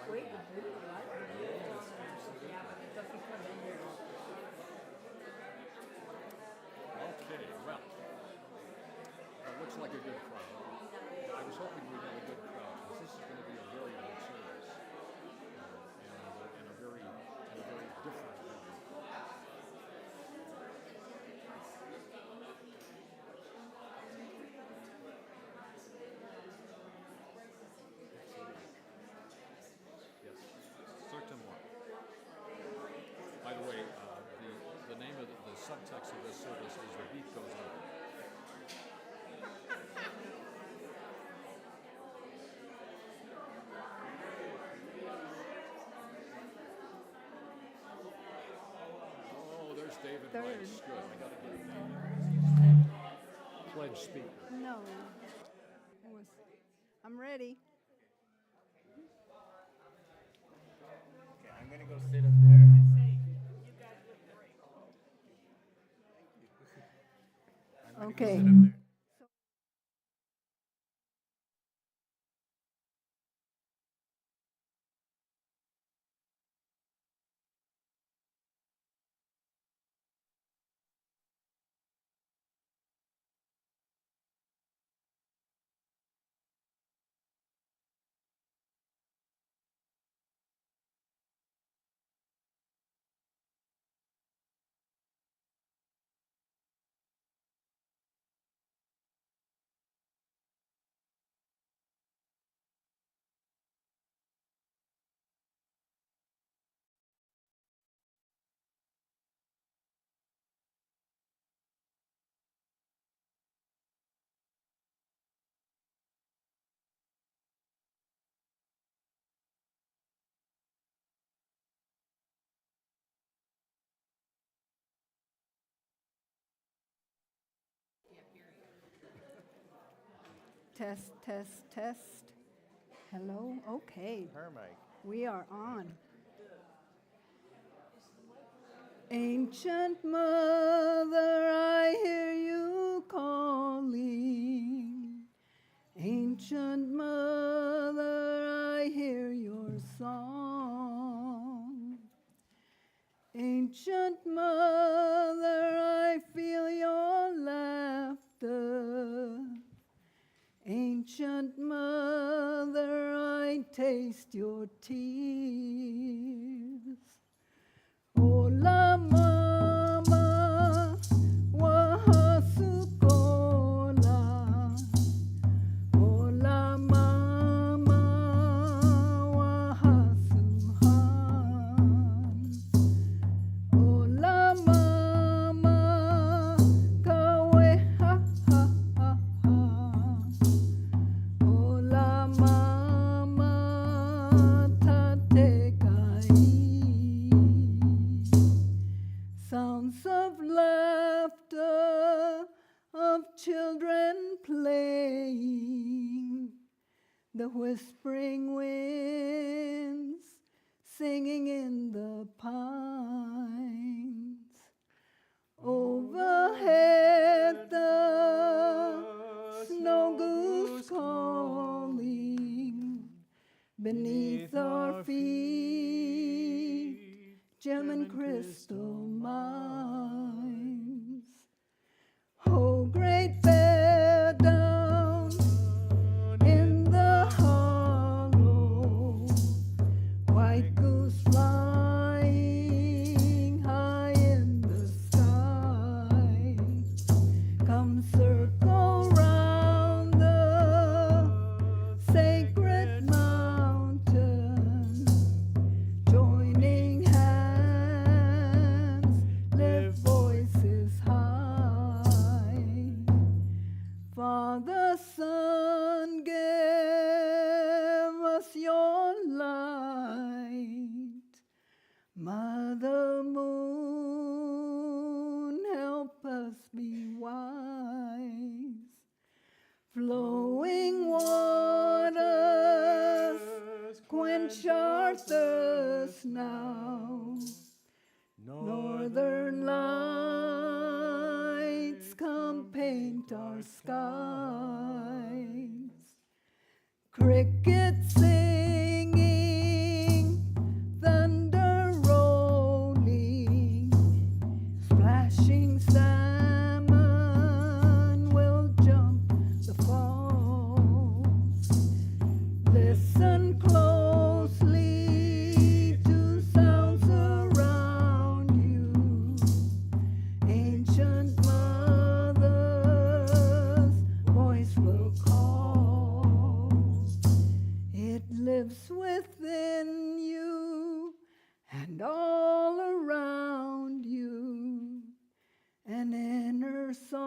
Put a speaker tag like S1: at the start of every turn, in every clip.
S1: Okay, well, it looks like a good crowd. I was hoping we'd have a good crowd because this is going to be a very good service and a very different one. Yes, certainly. By the way, the name of the subtext of this service is The Beat Goes On. Oh, there's David Rice. Good. I got to give him the pledge speaker.
S2: No. I'm ready.
S3: Okay, I'm gonna go sit up there.
S2: Okay. Test, test, test. Hello? Okay.
S3: Her mic.
S2: We are on. Ancient mother, I hear you calling. Ancient mother, I hear your song. Ancient mother, I feel your laughter. Ancient mother, I taste your tears. Hola mama, wahasukola. Hola mama, wahasuhan. Hola mama, kawe ha ha ha ha. Hola mama, tatekai. Sounds of laughter, of children playing, the whispering winds singing in the pines. Overhead the snow goose calling, beneath our feet gem and crystal mines. Oh, great bear down in the hollow, white goose flying high in the sky. Come circle round the sacred mountain, joining hands, lift voices high. Father, Son, give us your light. Mother Moon, help us be wise. Flowing waters, quench our thirst now. Northern lights, come paint our skies. Crickets singing lives within you and all around you, an inner song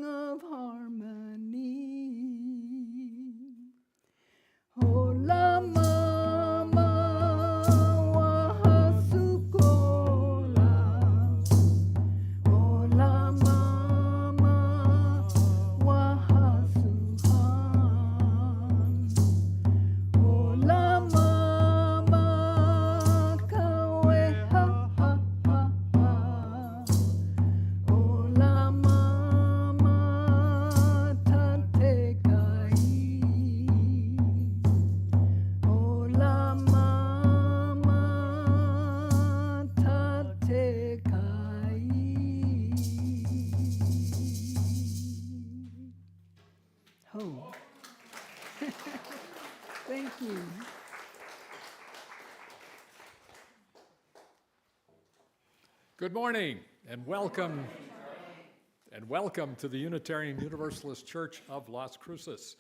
S2: of harmony. Hola mama wahasukola, hola mama wahasuhan, hola mama kaweha ha ha ha, hola mama tatekai, hola mama tatekai. Oh. Thank you.
S1: Good morning and welcome to the Unitarian Universalist Church of Las Cruces.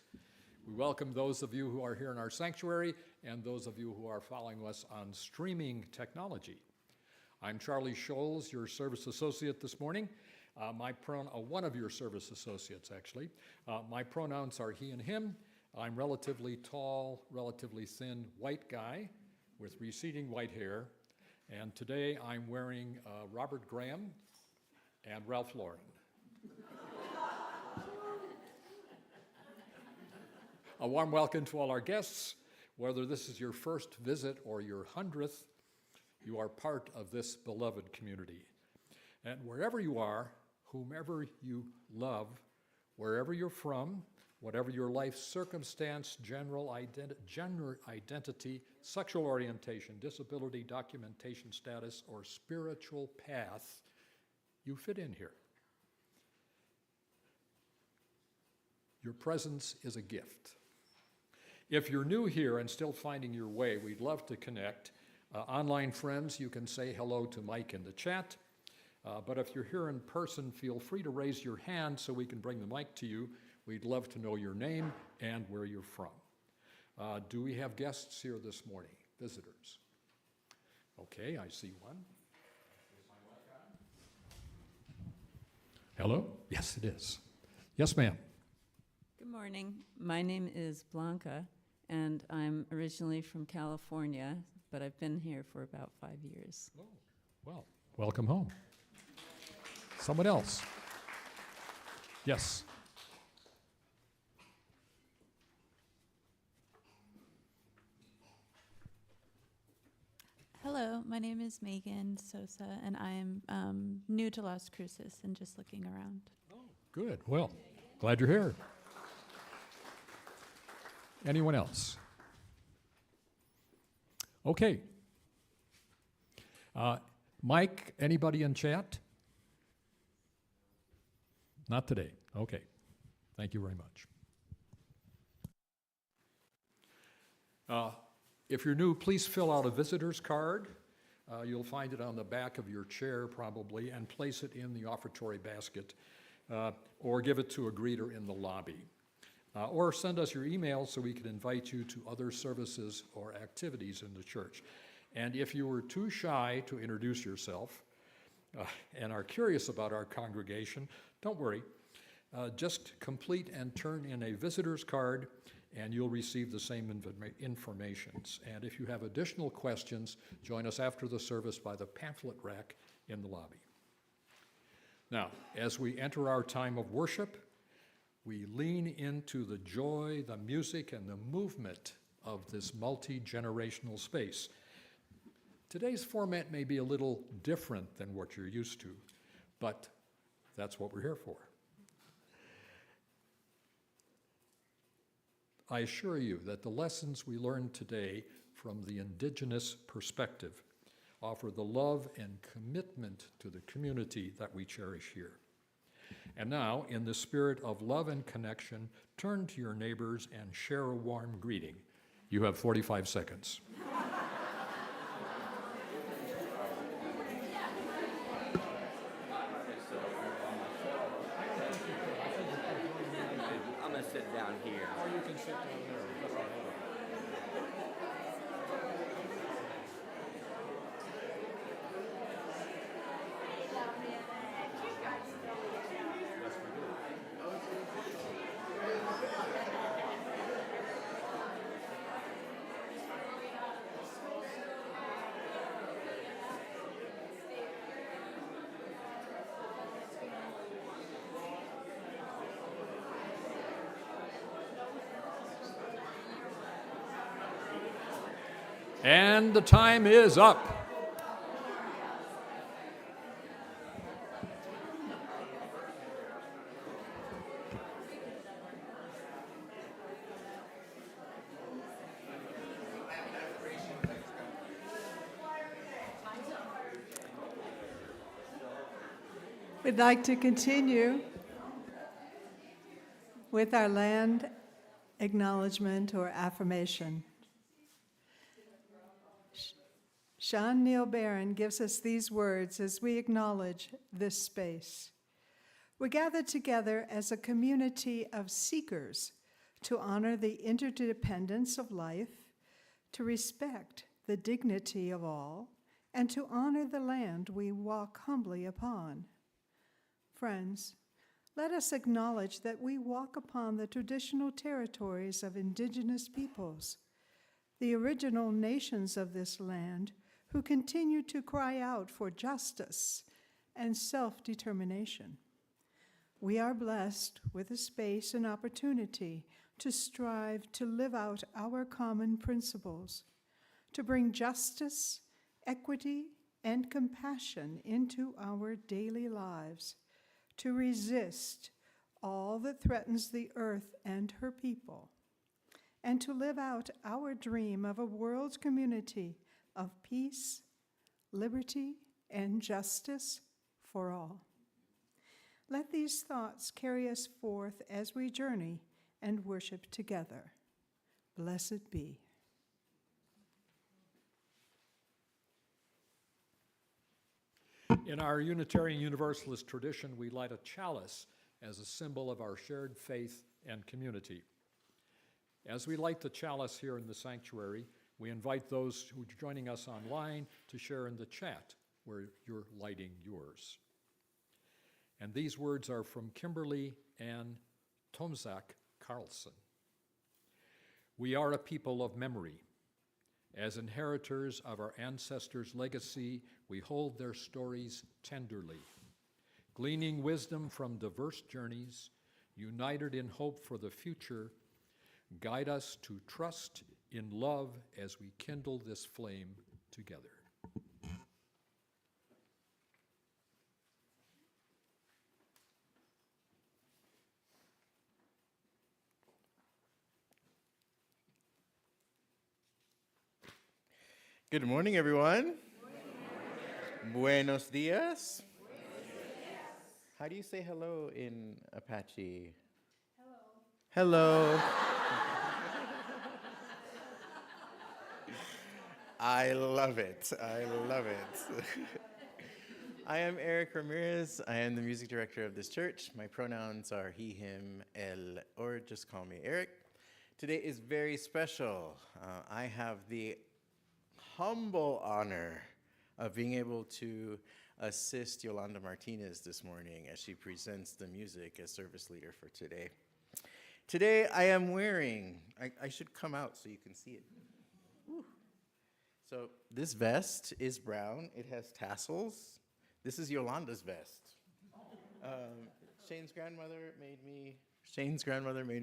S1: We welcome those of you who are here in our sanctuary and those of you who are following us on streaming technology. I'm Charlie Scholes, your service associate this morning. One of your service associates, actually. My pronouns are he and him. I'm relatively tall, relatively thin, white guy with receding white hair. And today I'm wearing Robert Graham and Ralph Lauren. A warm welcome to all our guests. Whether this is your first visit or your 100th, you are part of this beloved community. And wherever you are, whomever you love, wherever you're from, whatever your life circumstance, gender identity, sexual orientation, disability, documentation status, or spiritual path, you fit in here. Your presence is a gift. If you're new here and still finding your way, we'd love to connect. Online friends, you can say hello to Mike in the chat. But if you're here in person, feel free to raise your hand so we can bring the mic to you. We'd love to know your name and where you're from. Do we have guests here this morning? Visitors? Okay, I see one. Is my mic on? Hello? Yes, it is. Yes, ma'am.
S4: Good morning. My name is Blanca, and I'm originally from California, but I've been here for about 5 years.
S1: Oh, well, welcome home. Someone else? Yes.
S5: Hello, my name is Megan Sosa, and I'm new to Las Cruces and just looking around.
S1: Oh, good. Well, glad you're here. Anyone else? Okay. Mike, anybody in chat? Not today. Okay. Thank you very much. If you're new, please fill out a visitor's card. You'll find it on the back of your chair probably, and place it in the offertory basket, or give it to a greeter in the lobby. Or send us your email so we can invite you to other services or activities in the church. And if you were too shy to introduce yourself and are curious about our congregation, don't worry. Just complete and turn in a visitor's card and you'll receive the same information. And if you have additional questions, join us after the service by the pamphlet rack in the lobby. Now, as we enter our time of worship, we lean into the joy, the music, and the movement of this multi-generational space. Today's format may be a little different than what you're used to, but that's what we're here for. I assure you that the lessons we learned today from the indigenous perspective offer the love and commitment to the community that we cherish here. And now, in the spirit of love and connection, turn to your neighbors and share a warm greeting. You have 45 seconds.
S3: I'm gonna sit down here.
S1: Or you can sit down there. And the time is up.
S2: We'd like to continue with our land acknowledgement or affirmation. Sean Neil Barron gives us these words as we acknowledge this space. We gather together as a community of seekers to honor the interdependence of life, to respect the dignity of all, and to honor the land we walk humbly upon. Friends, let us acknowledge that we walk upon the traditional territories of indigenous peoples, the original nations of this land who continue to cry out for justice and self-determination. We are blessed with a space and opportunity to strive to live out our common principles, to bring justice, equity, and compassion into our daily lives, to resist all that threatens the earth and her people, and to live out our dream of a world community of peace, liberty, and justice for all. Let these thoughts carry us forth as we journey and worship together. Blessed be.
S1: In our Unitarian Universalist tradition, we light a chalice as a symbol of our shared faith and community. As we light the chalice here in the sanctuary, we invite those who are joining us online to share in the chat where you're lighting yours. And these words are from Kimberly Ann Tomzak Carlson. We are a people of memory. As inheritors of our ancestors' legacy, we hold their stories tenderly, gleaning wisdom from diverse journeys, united in hope for the future. Guide us to trust in love as we kindle this flame together.
S3: Good morning, everyone. Buenos dias. How do you say hello in Apache? Hello. Hello. I love it. I love it. I am Eric Ramirez. I am the music director of this church. My pronouns are he, him, el, or just call me Eric. Today is very special. I have the humble honor of being able to assist Yolanda Martinez this morning as she presents the music as service leader for today. Today I am wearing, I should come out so you can see it. Woo. So this vest is brown. It has tassels. This is Yolanda's vest. Shane's grandmother made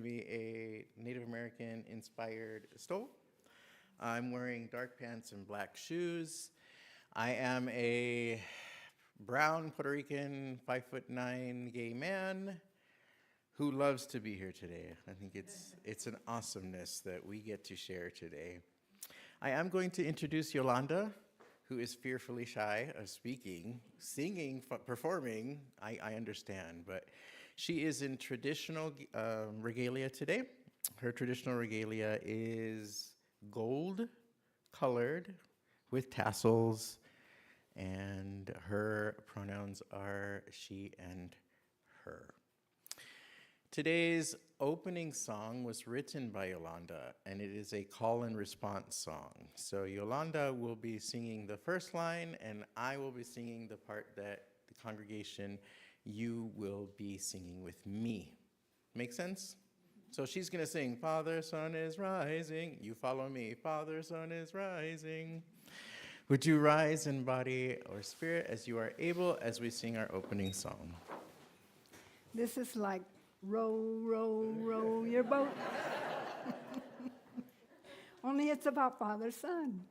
S3: me a Native American inspired stole. I'm wearing dark pants and black shoes. I am a brown Puerto Rican 5'9" gay man who loves to be here today. I think it's an awesomeness that we get to share today. I am going to introduce Yolanda, who is fearfully shy of speaking, singing, performing. I understand, but she is in traditional regalia today. Her traditional regalia is gold colored with tassels, and her pronouns are she and her. Today's opening song was written by Yolanda, and it is a call and response song. So Yolanda will be singing the first line, and I will be singing the part that the congregation, you will be singing with me. Make sense? So she's going to sing, Father, Son is rising. You follow me. Father, Son is rising. Would you rise in body or spirit as you are able as we sing our opening song?
S2: This is like row, row, row your boat. Only it's about Father, Son.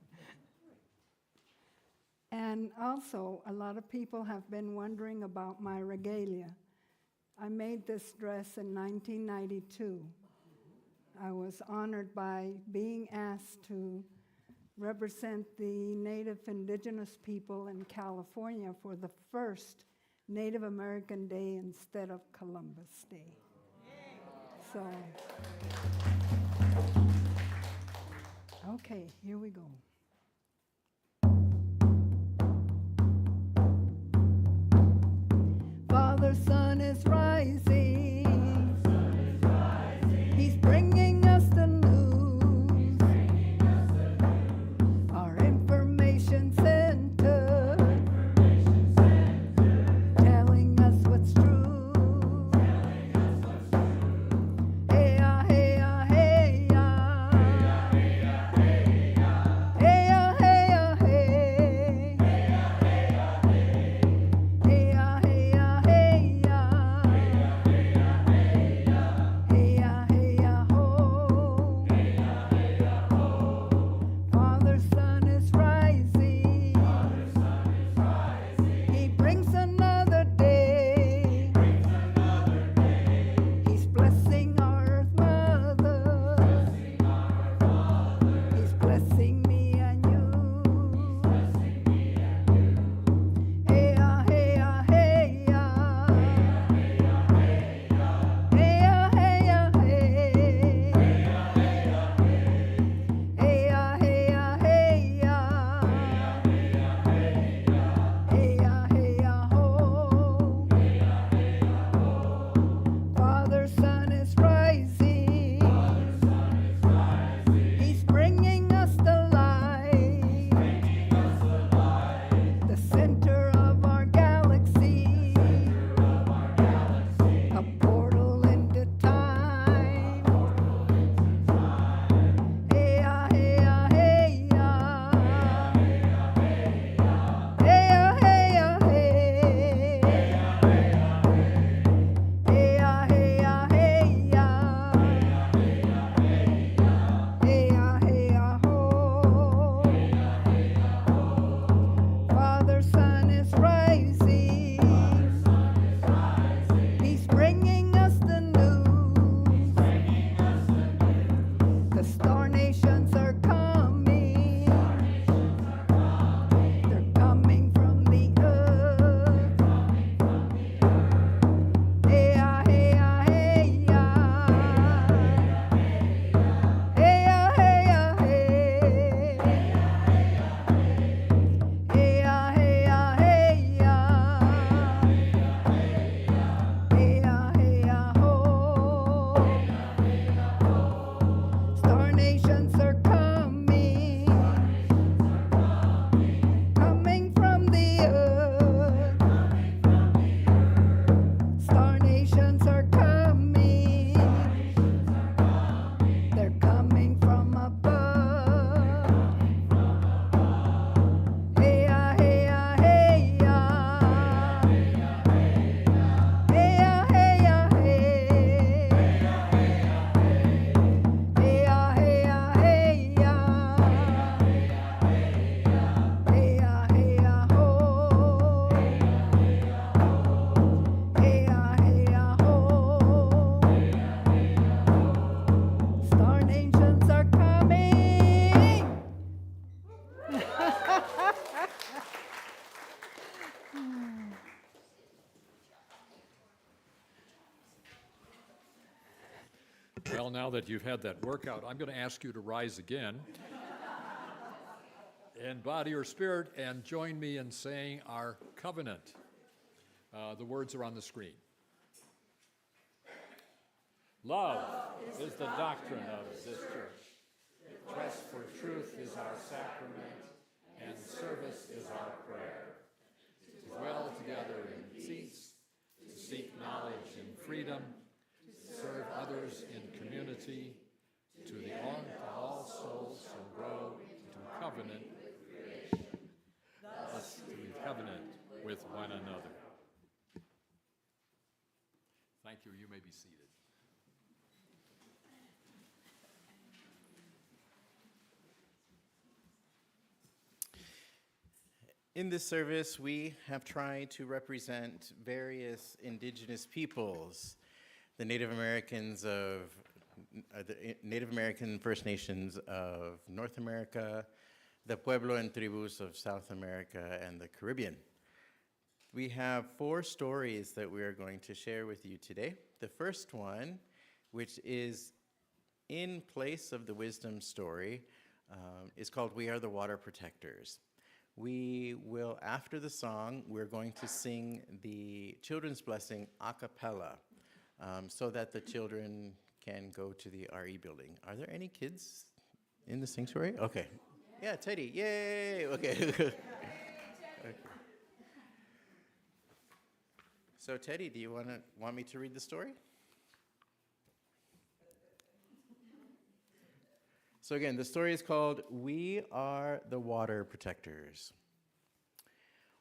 S6: And also, a lot of people have been wondering about my regalia. I made this dress in 1992. I was honored by being asked to represent the Native indigenous people in California for the first Native American Day instead of Columbus Day. So, okay, here we go. Father, sun is rising. He's bringing us the news. Our information center, telling us what's true. Hey ya, hey ya, hey ya. Hey ya, hey ya, hey ya. Hey ya, hey ya, hey ya. Hey ya, hey ya, ho. Father, sun is rising. He brings another day. He's blessing our earth mother. He's blessing me and you. Hey ya, hey ya, hey ya. Hey ya, hey ya, hey. Hey ya, hey ya, hey ya. Hey ya, hey ya, ho. Father, sun is rising. He's bringing us the light. The center of our galaxy. A portal into time. Hey ya, hey ya, hey ya. Hey ya, hey ya, hey. Hey ya, hey ya, hey ya. Hey ya, hey ya, ho. Father, sun is rising. He's bringing us the news. The star nations are coming. They're coming from the earth. Hey ya, hey ya, hey ya. Hey ya, hey ya, hey. Hey ya, hey ya, hey ya. Hey ya, hey ya, ho. Star nations are coming. Coming from the earth. Star nations are coming. They're coming from above. Hey ya, hey ya, hey ya. Hey ya, hey ya, hey. Hey ya, hey ya, hey ya. Hey ya, hey ya, ho. Hey ya, hey ya, ho. Star nations are coming.
S1: Well, now that you've had that workout, I'm going to ask you to rise again in body or spirit and join me in saying our covenant. The words are on the screen. Love is the doctrine of this church. Quest for truth is our sacrament, and service is our prayer. To dwell together in peace, to seek knowledge in freedom, to serve others in community, to the honor of all souls who grow into covenant, thus to be covenant with one another. Thank you. You may be seated.
S3: In this service, we have tried to represent various indigenous peoples, the Native American First Nations of North America, the Pueblo and Tribus of South America, and the Caribbean. We have 4 stories that we are going to share with you today. The first one, which is in place of the wisdom story, is called We Are the Water Protectors. We will, after the song, we're going to sing the children's blessing a cappella so that the children can go to the RE building. Are there any kids in the sanctuary? Okay. Yeah, Teddy, yay, okay. Okay. So Teddy, do you want me to read the story? So again, the story is called We Are the Water Protectors.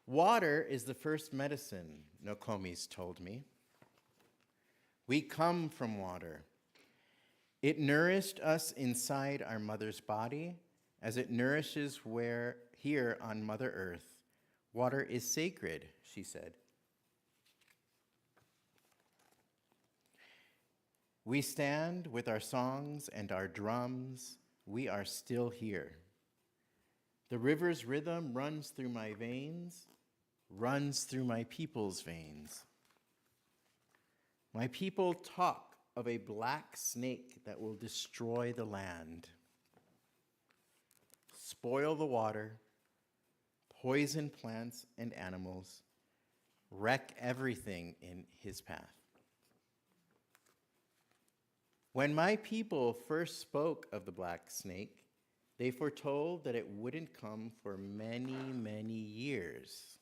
S3: Water is the first medicine, Nokomis told me. We come from water. It nourished us inside our mother's body as it nourishes here on Mother Earth. Water is sacred, she said. We stand with our songs and our drums. We are still here. The river's rhythm runs through my veins, runs through my people's veins. My people talk of a black snake that will destroy the land, spoil the water, poison plants and animals, wreck everything in his path. When my people first spoke of the black snake, they foretold that it wouldn't come for many, many years.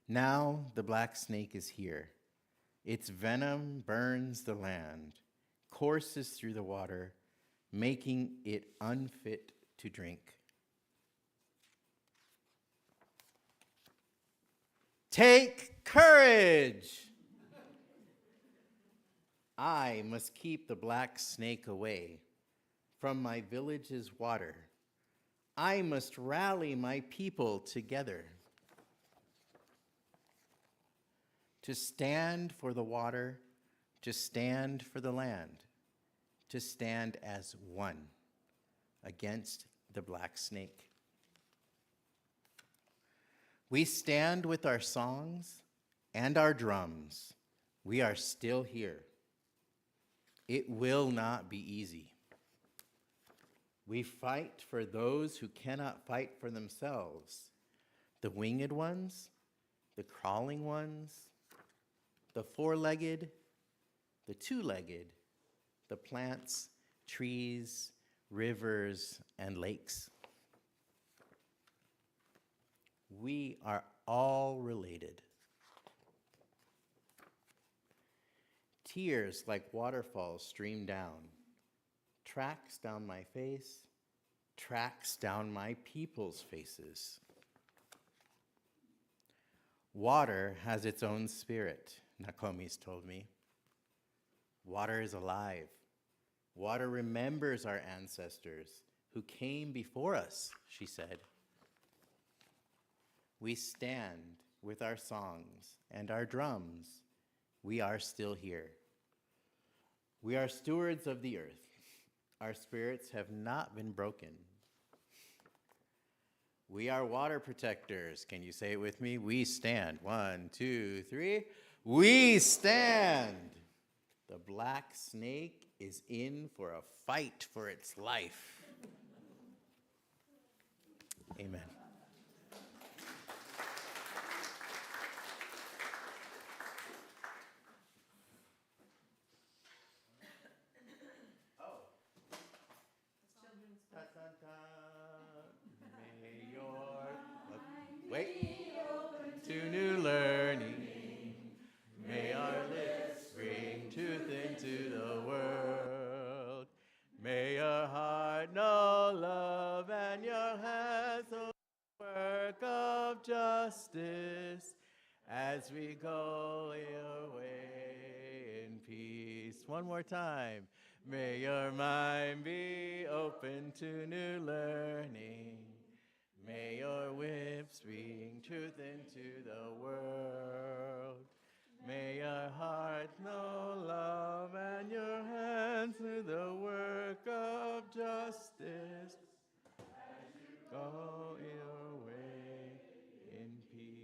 S3: Now the black snake is here. Its venom burns the land, courses through the water, making it unfit to drink. Take courage! I must keep the black snake away from my village's water. I must rally my people together to stand for the water, to stand for the land, to stand as one against the black snake. We stand with our songs and our drums. We are still here. It will not be easy. We fight for those who cannot fight for themselves. The winged ones, the crawling ones, the 4-legged, the 2-legged, the plants, trees, rivers, and lakes. We are all related. Tears like waterfalls stream down, tracks down my face, tracks down my people's faces. Water has its own spirit, Nokomis told me. Water is alive. Water remembers our ancestors who came before us, she said. We stand with our songs and our drums. We are still here. We are stewards of the earth. Our spirits have not been broken. We are water protectors. Can you say it with me? We stand. 1, 2, 3. We stand. The black snake is in for a fight for its life. Amen. May your to new learning. May our lips bring truth into the world. May your heart know love and your hands the work of justice as we go your way in peace. One more time. May your mind be open to new learning. May your whips bring truth into the world. May your heart know love and your hands do the work of justice. Go your way in peace.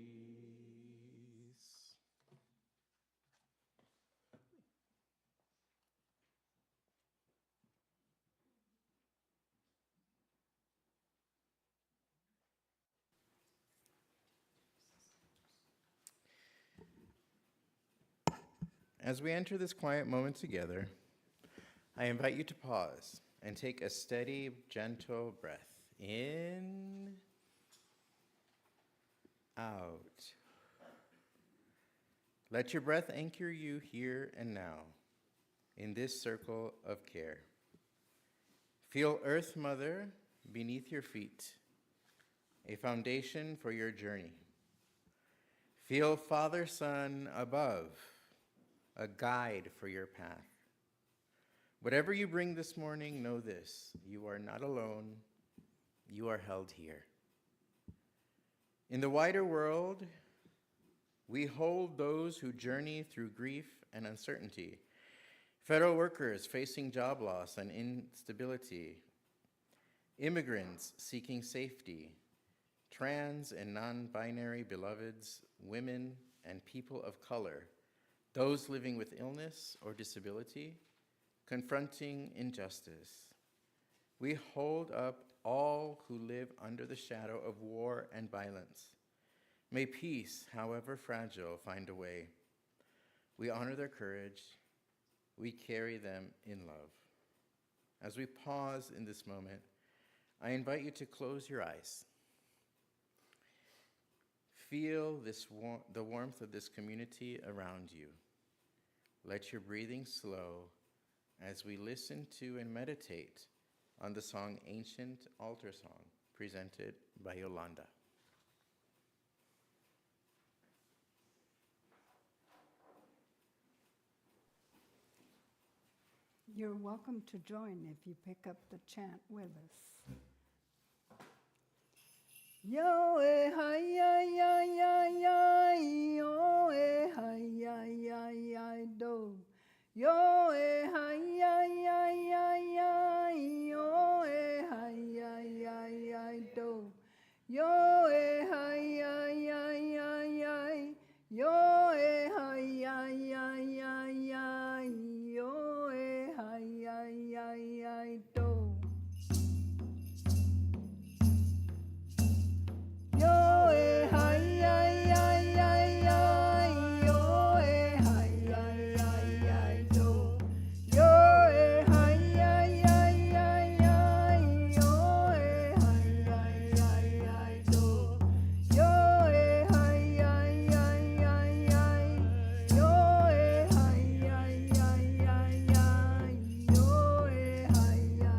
S3: As we enter this quiet moment together, I invite you to pause and take a steady, gentle breath. In, out. Let your breath anchor you here and now in this circle of care. Feel Earth Mother beneath your feet, a foundation for your journey. Feel Father Son above, a guide for your path. Whatever you bring this morning, know this: you are not alone, you are held here. In the wider world, we hold those who journey through grief and uncertainty, federal workers facing job loss and instability, immigrants seeking safety, trans and non-binary beloveds, women and people of color, those living with illness or disability, confronting injustice. We hold up all who live under the shadow of war and violence. May peace, however fragile, find a way. We honor their courage. We carry them in love. As we pause in this moment, I invite you to close your eyes. Feel the warmth of this community around you. Let your breathing slow as we listen to and meditate on the song Ancient Altar Song, presented by Yolanda.
S6: You're welcome to join if you pick up the chant with us. Yo eh hi ya ya ya ya, yo eh hi ya ya ya do. Yo eh hi ya ya ya ya, yo eh hi ya ya ya do. Yo eh hi ya ya ya ya, yo eh hi ya ya ya ya, yo eh hi ya ya ya do. Yo eh hi ya ya ya ya, yo eh hi ya ya ya do. Yo eh hi ya ya ya ya, yo eh hi ya ya ya do. Yo eh hi ya ya ya ya, yo eh hi ya ya ya ya, yo eh hi ya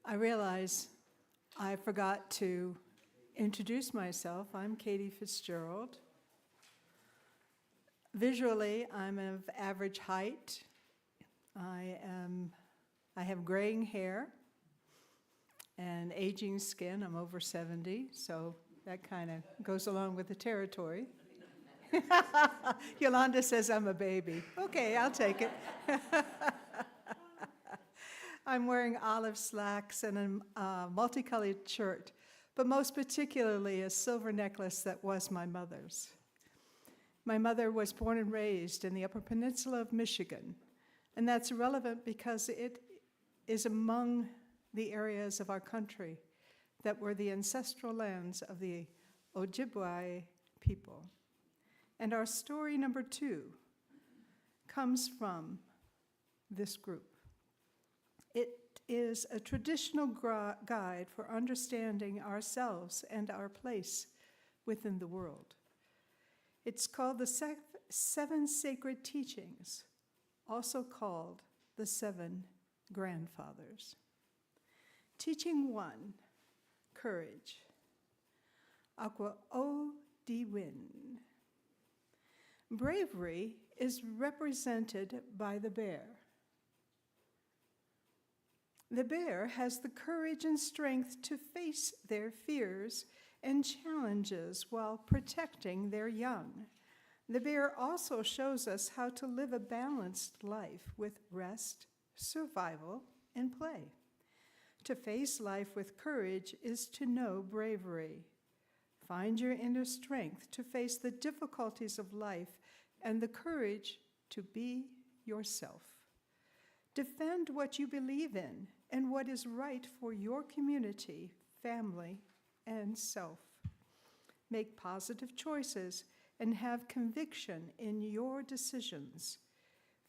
S2: I realize I forgot to introduce myself. I'm Katie Fitzgerald. Visually, I'm of average height. I have graying hair and aging skin. I'm over 70, so that kind of goes along with the territory. Yolanda says I'm a baby. Okay, I'll take it. I'm wearing olive slacks and a multicolored shirt, but most particularly a silver necklace that was my mother's. My mother was born and raised in the Upper Peninsula of Michigan, and that's relevant because it is among the areas of our country that were the ancestral lands of the Ojibwe people. And our story number 2 comes from this group. It is a traditional guide for understanding ourselves and our place within the world. It's called the Seven Sacred Teachings, also called the Seven Grandfathers. Teaching 1, Courage. Aqua o di win. Bravery is represented by the bear. The bear has the courage and strength to face their fears and challenges while protecting their young. The bear also shows us how to live a balanced life with rest, survival, and play. To face life with courage is to know bravery. Find your inner strength to face the difficulties of life and the courage to be yourself. Defend what you believe in and what is right for your community, family, and self. Make positive choices and have conviction in your decisions.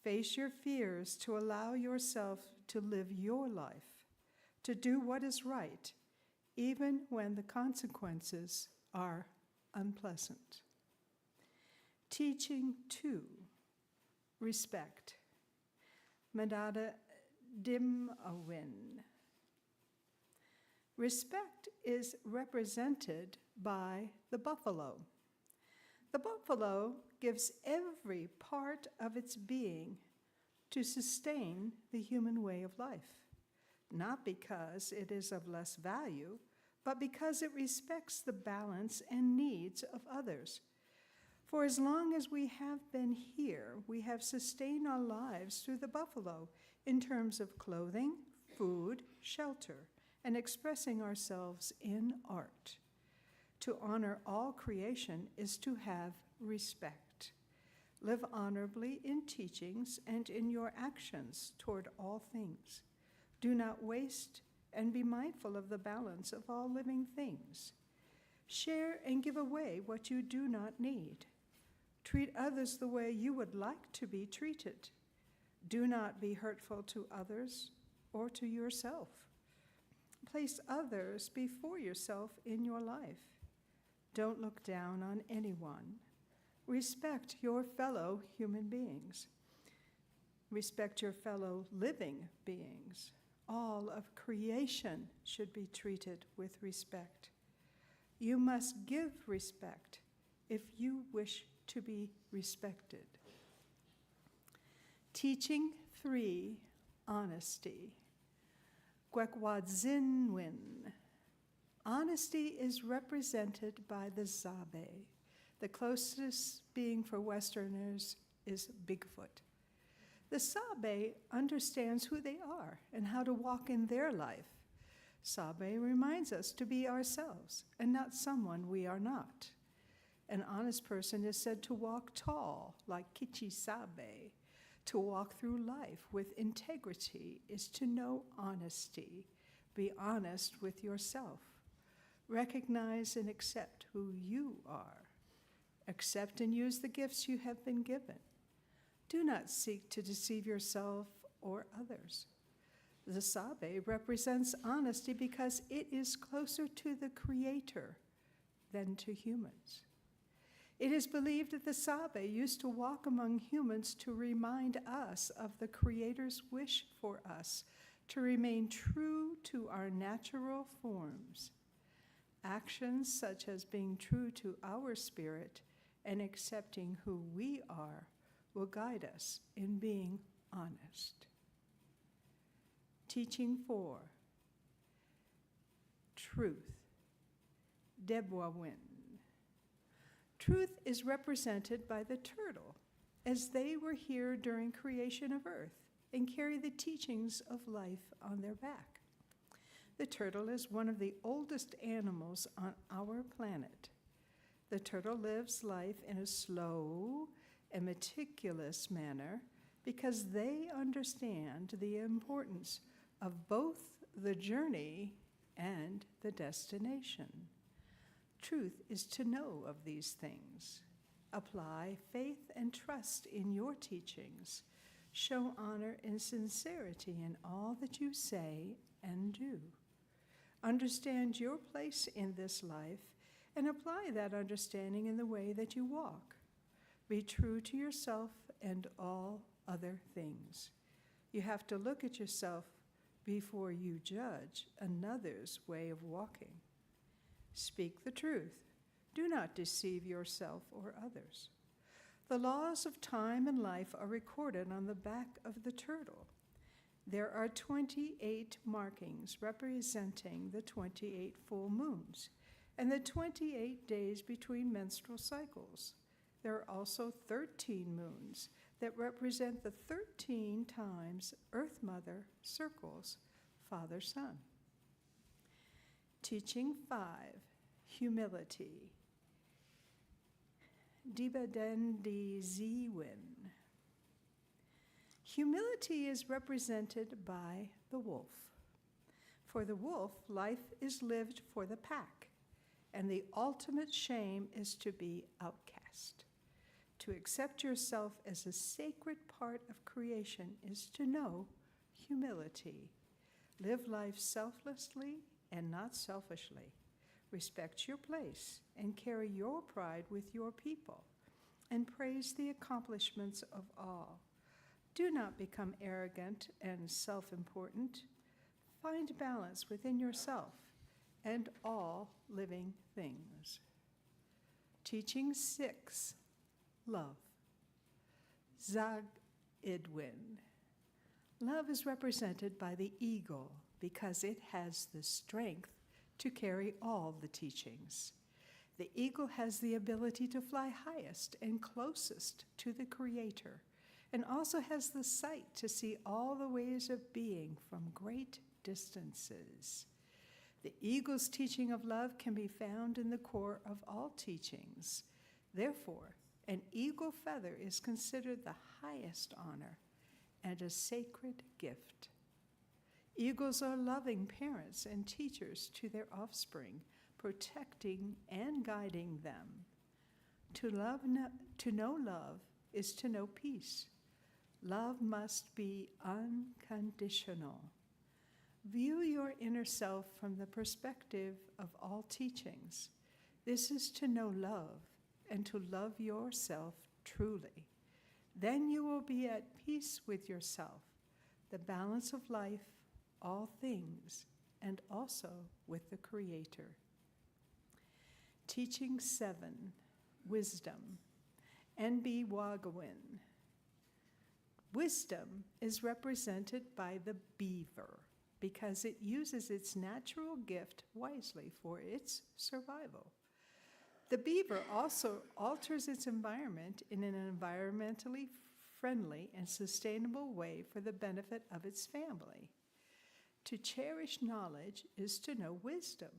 S2: Face your fears to allow yourself to live your life, to do what is right, even when the consequences are unpleasant. Teaching 2, Respect. Medada dim awin. Respect is represented by the buffalo. The buffalo gives every part of its being to sustain the human way of life, not because it is of less value, but because it respects the balance and needs of others. For as long as we have been here, we have sustained our lives through the buffalo in terms of clothing, food, shelter, and expressing ourselves in art. To honor all creation is to have respect. Live honorably in teachings and in your actions toward all things. Do not waste and be mindful of the balance of all living things. Share and give away what you do not need. Treat others the way you would like to be treated. Do not be hurtful to others or to yourself. Place others before yourself in your life. Don't look down on anyone. Respect your fellow human beings. Respect your fellow living beings. All of creation should be treated with respect. You must give respect if you wish to be respected. Teaching 3, Honesty. Gwekwadzinwin. Honesty is represented by the Zabe. The closest being for Westerners is Bigfoot. The Sabe understands who they are and how to walk in their life. Sabe reminds us to be ourselves and not someone we are not. An honest person is said to walk tall, like Kichi Sabe. To walk through life with integrity is to know honesty. Be honest with yourself. Recognize and accept who you are. Accept and use the gifts you have been given. Do not seek to deceive yourself or others. The Sabe represents honesty because it is closer to the Creator than to humans. It is believed that the Sabe used to walk among humans to remind us of the Creator's wish for us to remain true to our natural forms. Actions such as being true to our spirit and accepting who we are will guide us in being honest. Teaching 4. Truth. Debwawin. Truth is represented by the turtle, as they were here during creation of earth and carry the teachings of life on their back. The turtle is one of the oldest animals on our planet. The turtle lives life in a slow and meticulous manner because they understand the importance of both the journey and the destination. Truth is to know of these things. Apply faith and trust in your teachings. Show honor and sincerity in all that you say and do. Understand your place in this life and apply that understanding in the way that you walk. Be true to yourself and all other things. You have to look at yourself before you judge another's way of walking. Speak the truth. Do not deceive yourself or others. The laws of time and life are recorded on the back of the turtle. There are 28 markings representing the 28 full moons and the 28 days between menstrual cycles. There are also 13 moons that represent the 13 times Earth Mother circles Father Son. Teaching 5, humility. Dibadendi Ziwin. Humility is represented by the wolf. For the wolf, life is lived for the pack, and the ultimate shame is to be outcast. To accept yourself as a sacred part of creation is to know humility. Live life selflessly and not selfishly. Respect your place and carry your pride with your people, and praise the accomplishments of all. Do not become arrogant and self-important. Find balance within yourself and all living things. Teaching 6, love. Zag Idwin. Love is represented by the eagle because it has the strength to carry all the teachings. The eagle has the ability to fly highest and closest to the Creator, and also has the sight to see all the ways of being from great distances. The eagle's teaching of love can be found in the core of all teachings. Therefore, an eagle feather is considered the highest honor and a sacred gift. Eagles are loving parents and teachers to their offspring, protecting and guiding them. To know love is to know peace. Love must be unconditional. View your inner self from the perspective of all teachings. This is to know love and to love yourself truly. Then you will be at peace with yourself, the balance of life, all things, and also with the Creator. Teaching 7, wisdom. N.B. Wagawin. Wisdom is represented by the beaver because it uses its natural gift wisely for its survival. The beaver also alters its environment in an environmentally friendly and sustainable way for the benefit of its family. To cherish knowledge is to know wisdom.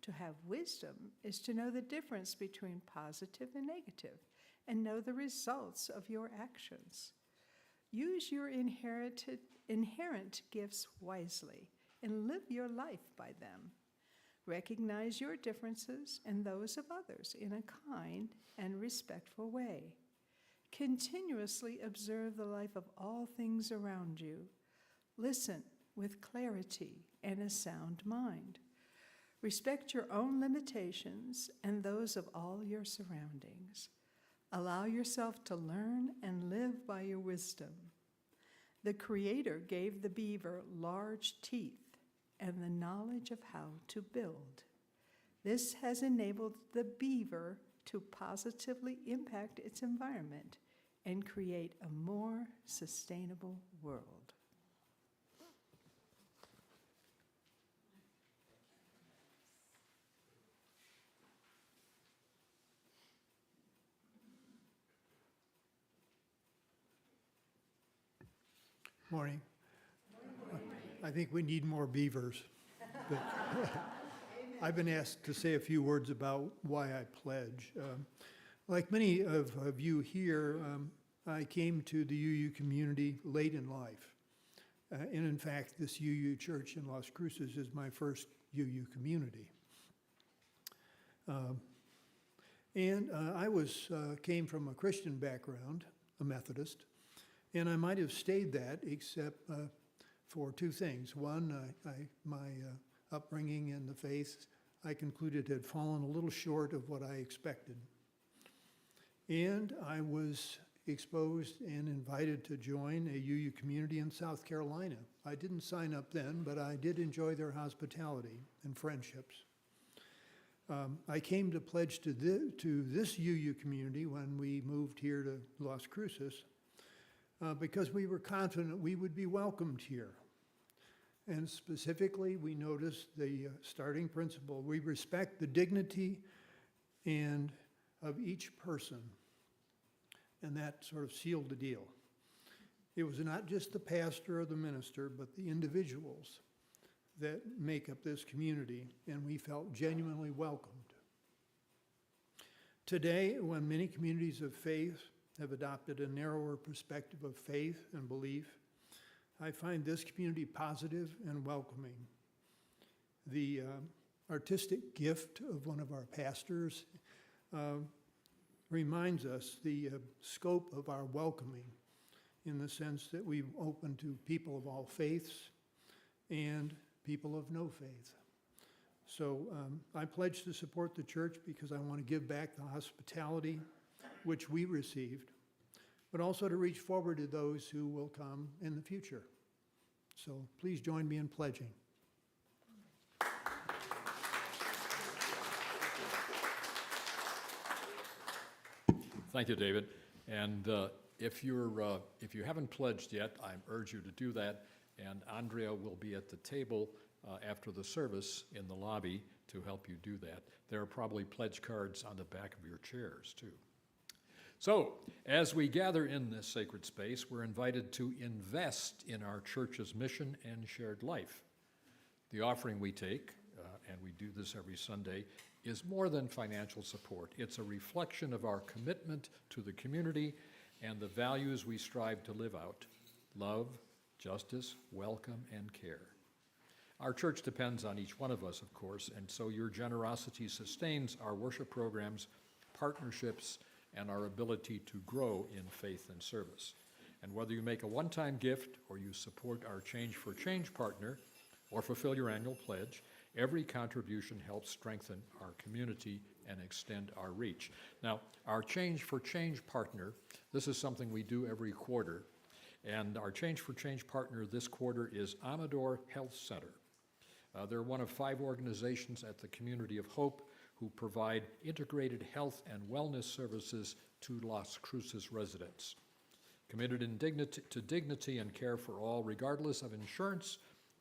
S2: To have wisdom is to know the difference between positive and negative and know the results of your actions. Use your inherent gifts wisely and live your life by them. Recognize your differences and those of others in a kind and respectful way. Continuously observe the life of all things around you. Listen with clarity and a sound mind. Respect your own limitations and those of all your surroundings. Allow yourself to learn and live by your wisdom. The Creator gave the beaver large teeth and the knowledge of how to build. This has enabled the beaver to positively impact its environment and create a more sustainable world.
S7: Morning. I think we need more beavers. But I've been asked to say a few words about why I pledge. Like many of you here, I came to the UU community late in life. And in fact, this UU church in Las Cruces is my first UU community. And I came from a Christian background, a Methodist, and I might have stayed that except for two things. One, my upbringing in the faith, I concluded had fallen a little short of what I expected. And I was exposed and invited to join a UU community in South Carolina. I didn't sign up then, but I did enjoy their hospitality and friendships. I came to pledge to this UU community when we moved here to Las Cruces because we were confident we would be welcomed here. And specifically, we noticed the starting principle. We respect the dignity and of each person. And that sort of sealed the deal. It was not just the pastor or the minister, but the individuals that make up this community, and we felt genuinely welcomed. Today, when many communities of faith have adopted a narrower perspective of faith and belief, I find this community positive and welcoming. The artistic gift of one of our pastors reminds us the scope of our welcoming in the sense that we open to people of all faiths and people of no faith. So I pledge to support the church because I want to give back the hospitality which we received, but also to reach forward to those who will come in the future. So please join me in pledging.
S1: Thank you, David. And if you haven't pledged yet, I urge you to do that. And Andrea will be at the table after the service in the lobby to help you do that. There are probably pledge cards on the back of your chairs, too. So, as we gather in this sacred space, we're invited to invest in our church's mission and shared life. The offering we take, and we do this every Sunday, is more than financial support. It's a reflection of our commitment to the community and the values we strive to live out: love, justice, welcome, and care. Our church depends on each one of us, of course, and so your generosity sustains our worship programs, partnerships, and our ability to grow in faith and service. And whether you make a one-time gift or you support our Change for Change partner or fulfill your annual pledge, every contribution helps strengthen our community and extend our reach. Now, our Change for Change partner, this is something we do every quarter, and our Change for Change partner this quarter is Amador Health Center. They're one of 5 organizations at the Community of Hope who provide integrated health and wellness services to Las Cruces residents. Committed to dignity and care for all, regardless of insurance,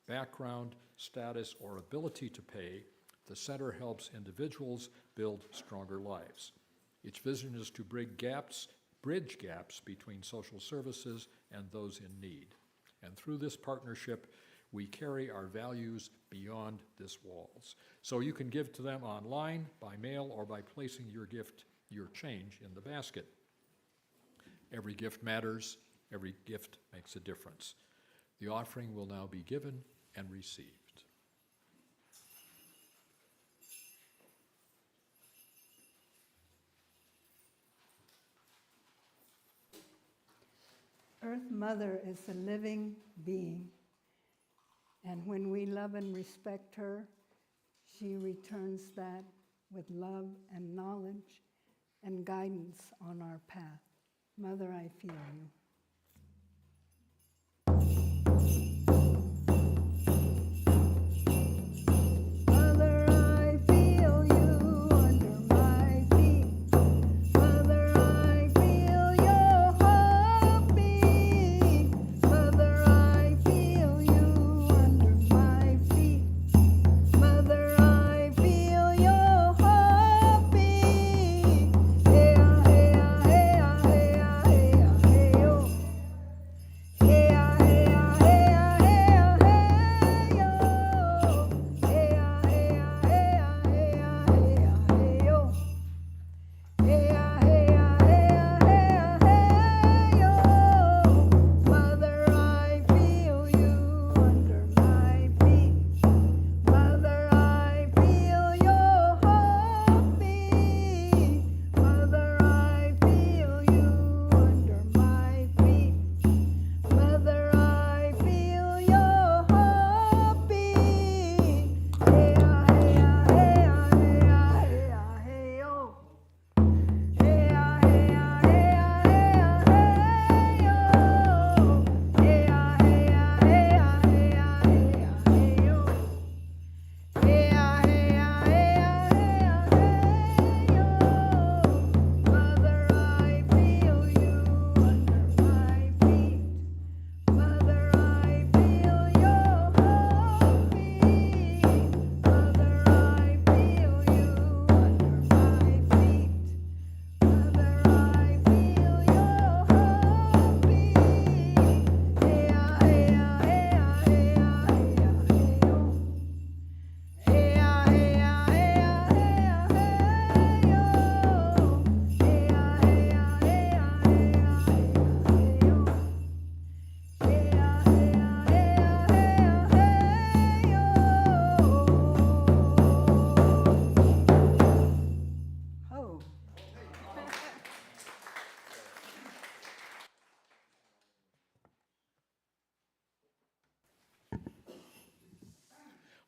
S1: background, status, or ability to pay, the center helps individuals build stronger lives. Its vision is to bridge gaps between social services and those in need. And through this partnership, we carry our values beyond this walls. So you can give to them online, by mail, or by placing your change in the basket. Every gift matters. Every gift makes a difference. The offering will now be given and received.
S6: Earth Mother is a living being, and when we love and respect her, she returns that with love and knowledge and guidance on our path. Mother, I feel you.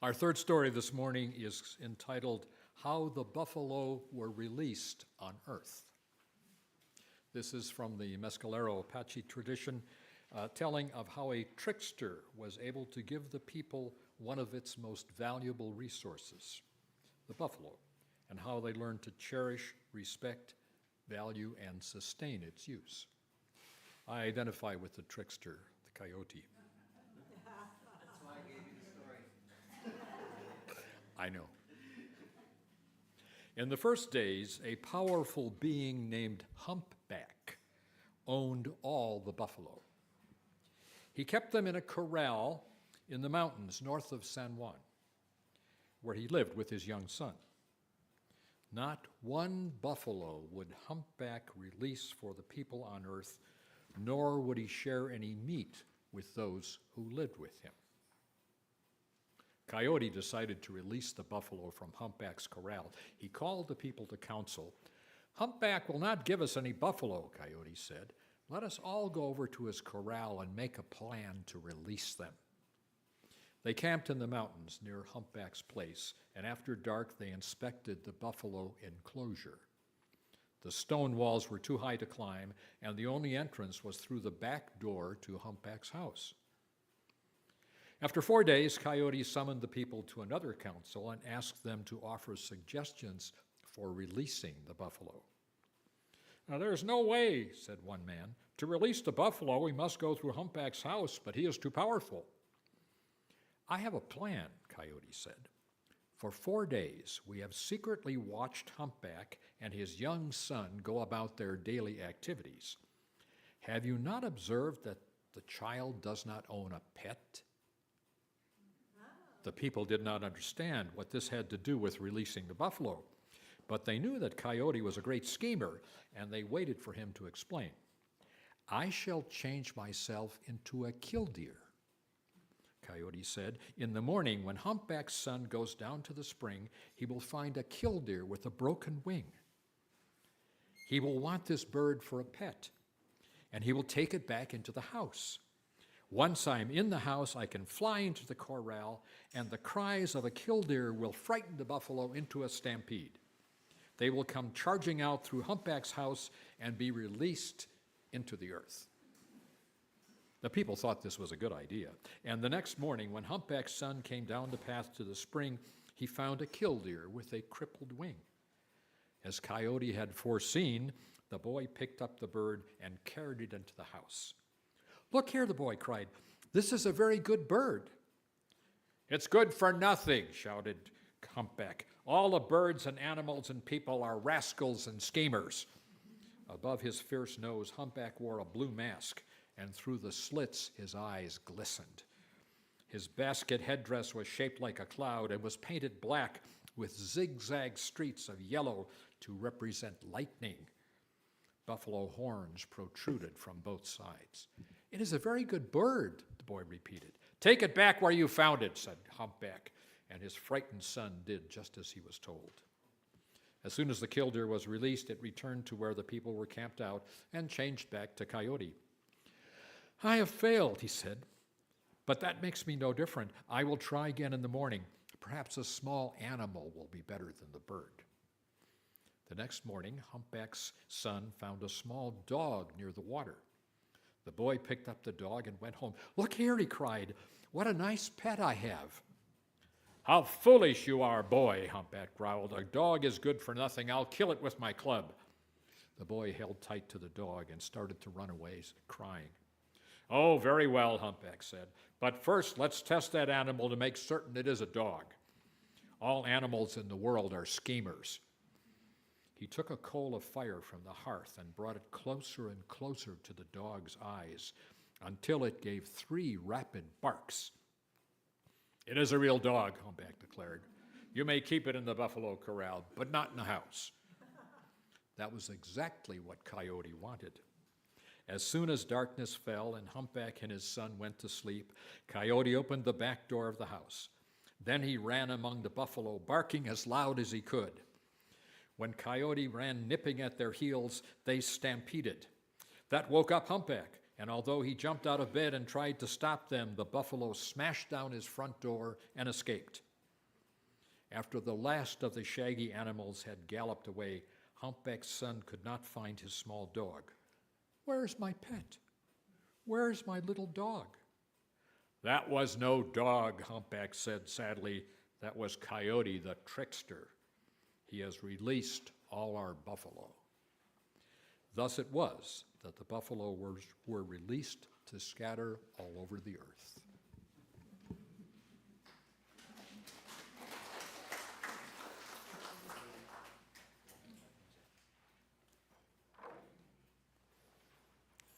S1: Our third story this morning is entitled, How the Buffalo Were Released on Earth. This is from the Mescalero Apache tradition, telling of how a trickster was able to give the people one of its most valuable resources, the buffalo, and how they learned to cherish, respect, value, and sustain its use. I identify with the trickster, the coyote.
S8: That's why I gave you the story.
S1: I know. In the first days, a powerful being named Humpback owned all the buffalo. He kept them in a corral in the mountains north of San Juan, where he lived with his young son. Not one buffalo would Humpback release for the people on earth, nor would he share any meat with those who lived with him. Coyote decided to release the buffalo from Humpback's corral. He called the people to council. Humpback will not give us any buffalo, Coyote said. Let us all go over to his corral and make a plan to release them. They camped in the mountains near Humpback's place, and after dark they inspected the buffalo enclosure. The stone walls were too high to climb, and the only entrance was through the back door to Humpback's house. After 4 days, Coyote summoned the people to another council and asked them to offer suggestions for releasing the buffalo. Now, there's no way, said one man. To release the buffalo, we must go through Humpback's house, but he is too powerful. I have a plan, Coyote said. For 4 days, we have secretly watched Humpback and his young son go about their daily activities. Have you not observed that the child does not own a pet? The people did not understand what this had to do with releasing the buffalo, but they knew that Coyote was a great schemer, and they waited for him to explain. I shall change myself into a killdeer, Coyote said. In the morning, when Humpback's son goes down to the spring, he will find a killdeer with a broken wing. He will want this bird for a pet, and he will take it back into the house. Once I'm in the house, I can fly into the corral, and the cries of a killdeer will frighten the buffalo into a stampede. They will come charging out through Humpback's house and be released into the earth. The people thought this was a good idea, and the next morning, when Humpback's son came down the path to the spring, he found a killdeer with a crippled wing. As Coyote had foreseen, the boy picked up the bird and carried it into the house. Look here, the boy cried. This is a very good bird. It's good for nothing, shouted Humpback. All the birds and animals and people are rascals and schemers. Above his fierce nose, Humpback wore a blue mask, and through the slits his eyes glistened. His basket headdress was shaped like a cloud and was painted black with zigzag streaks of yellow to represent lightning. Buffalo horns protruded from both sides. It is a very good bird, the boy repeated. Take it back where you found it, said Humpback, and his frightened son did just as he was told. As soon as the killdeer was released, it returned to where the people were camped out and changed back to Coyote. I have failed, he said, but that makes me no different. I will try again in the morning. Perhaps a small animal will be better than the bird. The next morning, Humpback's son found a small dog near the water. The boy picked up the dog and went home. Look here, he cried. What a nice pet I have. How foolish you are, boy, Humpback growled. A dog is good for nothing. I'll kill it with my club. The boy held tight to the dog and started to run away, crying. Oh, very well, Humpback said. But first, let's test that animal to make certain it is a dog. All animals in the world are schemers. He took a coal of fire from the hearth and brought it closer and closer to the dog's eyes until it gave 3 rapid barks. It is a real dog, Humpback declared. You may keep it in the buffalo corral, but not in the house. That was exactly what Coyote wanted. As soon as darkness fell and Humpback and his son went to sleep, Coyote opened the back door of the house. Then he ran among the buffalo, barking as loud as he could. When Coyote ran nipping at their heels, they stampeded. That woke up Humpback, and although he jumped out of bed and tried to stop them, the buffalo smashed down his front door and escaped. After the last of the shaggy animals had galloped away, Humpback's son could not find his small dog. "Where's my pet? Where's my little dog?" "That was no dog," Humpback said sadly. "That was Coyote the trickster. He has released all our buffalo." Thus it was that the buffalo were released to scatter all over the earth.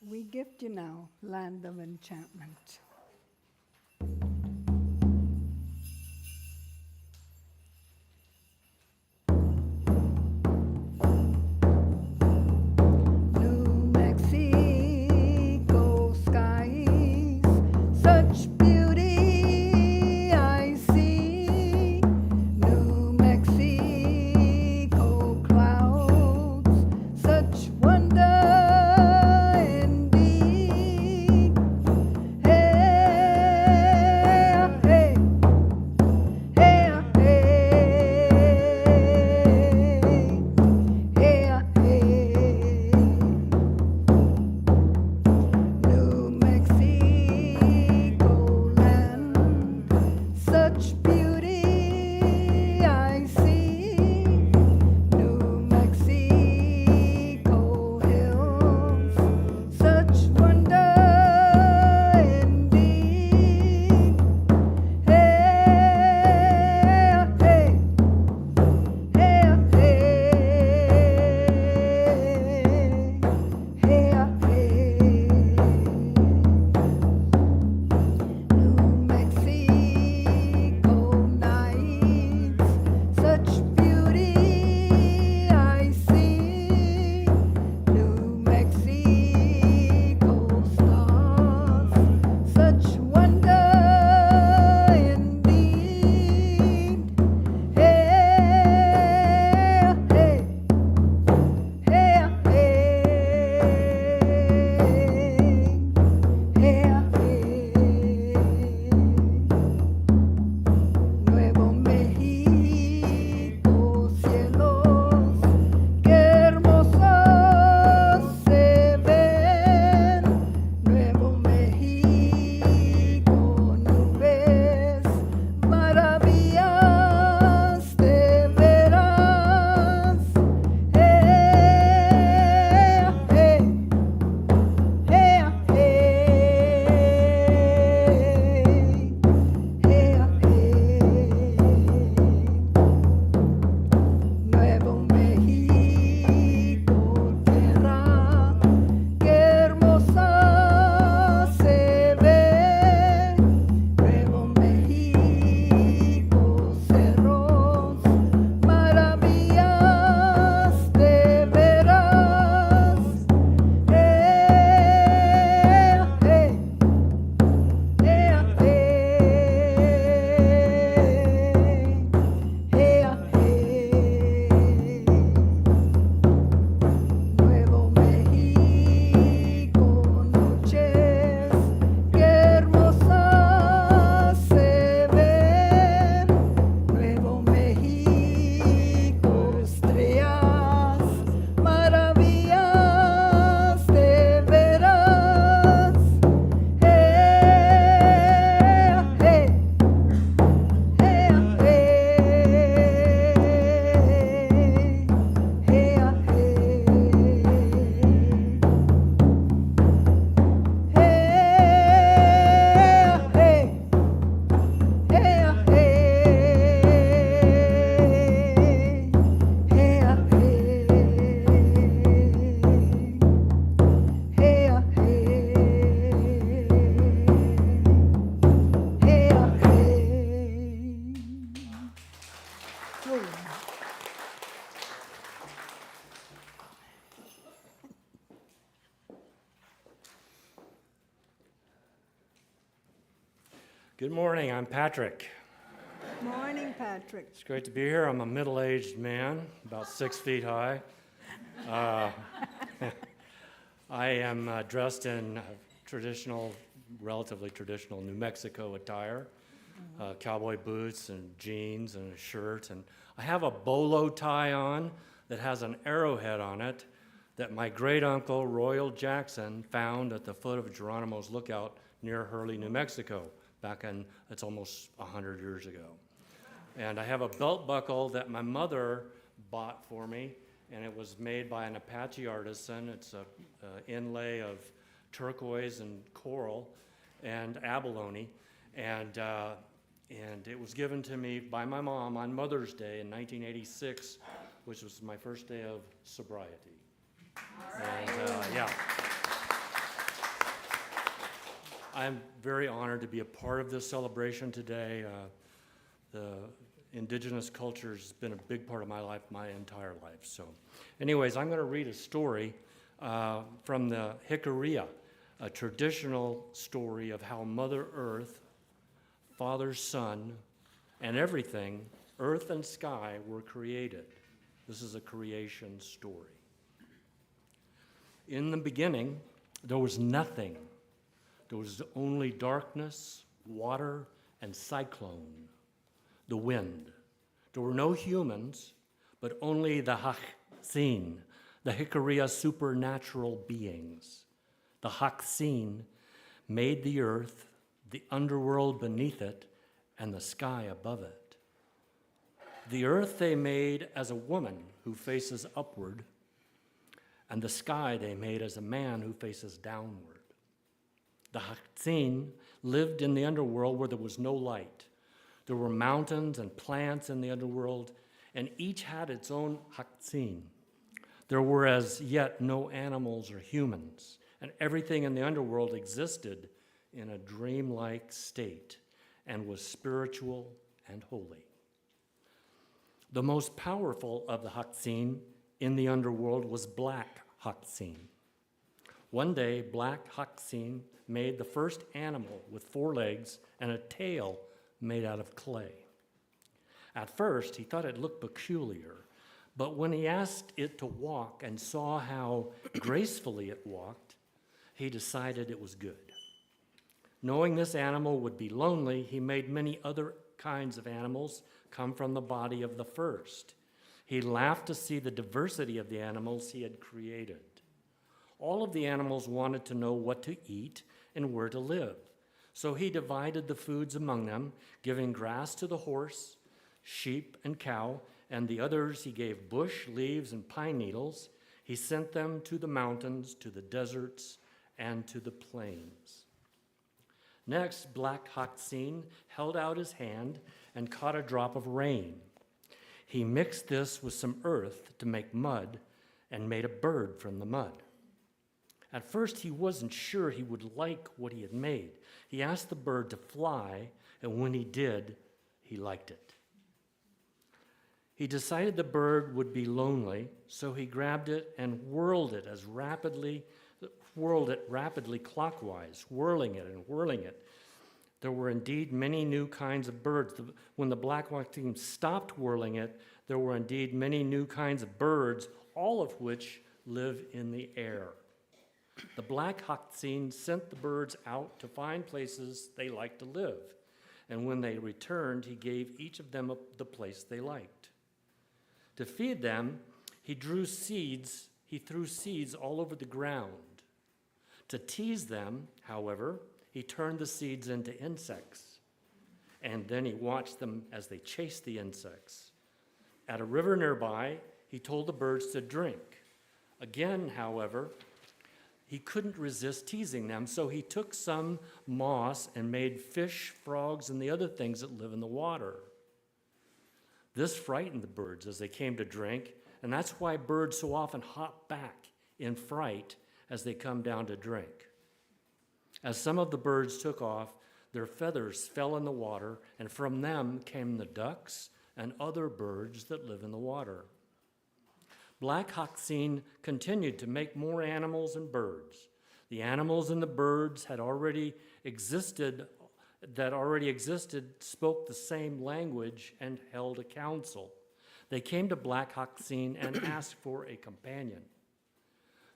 S6: We gift you now, land of enchantment. New Mexico skies, such beauty I see. New Mexico clouds, such wonder. Such beauty I see. New Mexico hills, such wonder indeed. Hey, hey, hey, hey, hey, hey. New Mexico nights, such beauty I see. New Mexico stars, such wonder indeed. Hey, hey, hey, hey, Nuevo México, cielos, qué hermosos se ven. Nuevo México, nubes, maravillas de veras. Hey, hey, hey, Nuevo México, tierra, qué hermosa se ve. Nuevo México, cerros, maravillas de veras. Nuevo México, noches, qué hermosas se ven. Nuevo México, estrellas, maravillas de veras.
S9: Good morning, I'm Patrick.
S6: Morning, Patrick.
S9: It's great to be here. I'm a middle-aged man, about 6 feet high. I am dressed in traditional, relatively traditional New Mexico attire. cowboy boots and jeans and a shirt. And I have a bolo tie on that has an arrowhead on it that my great uncle, Royal Jackson, found at the foot of Geronimo's Lookout near Hurley, New Mexico, back in, it's almost 100 years ago. And I have a belt buckle that my mother bought for me, and it was made by an Apache artisan. It's a inlay of turquoise and coral and abalone, and it was given to me by my mom on Mother's Day in 1986, which was my first day of sobriety. And yeah, I'm very honored to be a part of this celebration today. The indigenous culture has been a big part of my life, my entire life. So anyways, I'm going to read a story from the Hikaria, a traditional story of how Mother Earth, Father, Son, and everything, earth and sky, were created. This is a creation story. In the beginning, there was nothing. There was only darkness, water, and cyclone, the wind. There were no humans, but only the Haksin, the Hikaria supernatural beings. The Haksin made the earth, the underworld beneath it, and the sky above it. The earth they made as a woman who faces upward, and the sky they made as a man who faces downward. The Haksin lived in the underworld where there was no light. There were mountains and plants in the underworld, and each had its own Haksin. There were as yet no animals or humans, and everything in the underworld existed in a dreamlike state and was spiritual and holy. The most powerful of the Haksin in the underworld was Black Haksin. One day, Black Haksin made the first animal with 4 legs and a tail made out of clay. At first, he thought it looked peculiar, but when he asked it to walk and saw how gracefully it walked, he decided it was good. Knowing this animal would be lonely, he made many other kinds of animals come from the body of the first. He laughed to see the diversity of the animals he had created. All of the animals wanted to know what to eat and where to live. So he divided the foods among them, giving grass to the horse, sheep, and cow, and the others he gave bush, leaves, and pine needles. He sent them to the mountains, to the deserts, and to the plains. Next, Black Haksin held out his hand and caught a drop of rain. He mixed this with some earth to make mud and made a bird from the mud. At first, he wasn't sure he would like what he had made. He asked the bird to fly, and when he did, he liked it. He decided the bird would be lonely, so he grabbed it and whirled it rapidly clockwise, whirling it and whirling it. There were indeed many new kinds of birds. When the Black Haksin stopped whirling it, there were indeed many new kinds of birds, all of which live in the air. The Black Haksin sent the birds out to find places they liked to live, and when they returned, he gave each of them the place they liked. To feed them, he threw seeds all over the ground. To tease them, however, he turned the seeds into insects, and then he watched them as they chased the insects. At a river nearby, he told the birds to drink. Again, however, he couldn't resist teasing them, so he took some moss and made fish, frogs, and the other things that live in the water. This frightened the birds as they came to drink, and that's why birds so often hop back in fright as they come down to drink. As some of the birds took off, their feathers fell in the water, and from them came the ducks and other birds that live in the water. Black Haksin continued to make more animals and birds. The animals and the birds that already existed spoke the same language and held a council. They came to Black Haksin and asked for a companion.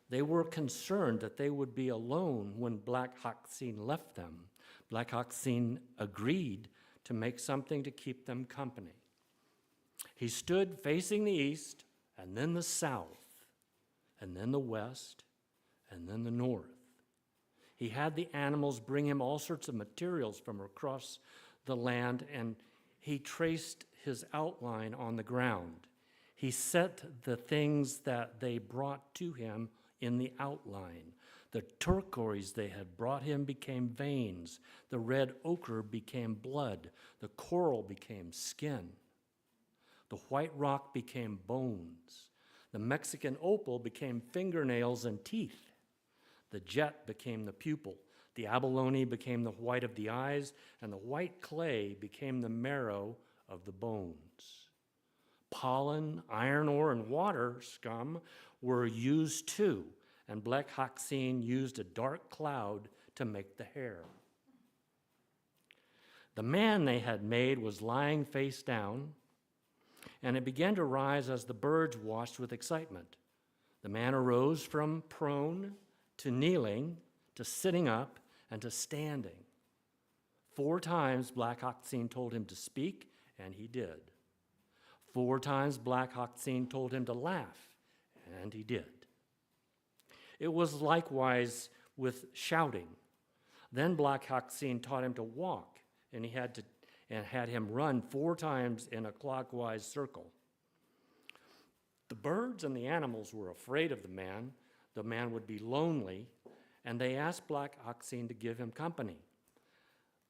S9: They were concerned that they would be alone when Black Haksin left them. Black Haksin agreed to make something to keep them company. He stood facing the east, and then the south, and then the west, and then the north. He had the animals bring him all sorts of materials from across the land, and he traced his outline on the ground. He set the things that they brought to him in the outline. The turquoise they had brought him became veins. The red ochre became blood. The coral became skin. The white rock became bones. The Mexican opal became fingernails and teeth. The jet became the pupil. The abalone became the white of the eyes, and the white clay became the marrow of the bones. Pollen, iron ore, and water scum were used too, and Black Haxine used a dark cloud to make the hair. The man they had made was lying face down, and it began to rise as the birds watched with excitement. The man arose from prone to kneeling, to sitting up, and to standing. 4 times Black Haxine told him to speak, and he did. 4 times Black Haxine told him to laugh, and he did. It was likewise with shouting. Then Black Haxine taught him to walk, and he had him run 4 times in a clockwise circle. The birds and the animals were afraid of the man. The man would be lonely, and they asked Black Haxine to give him company.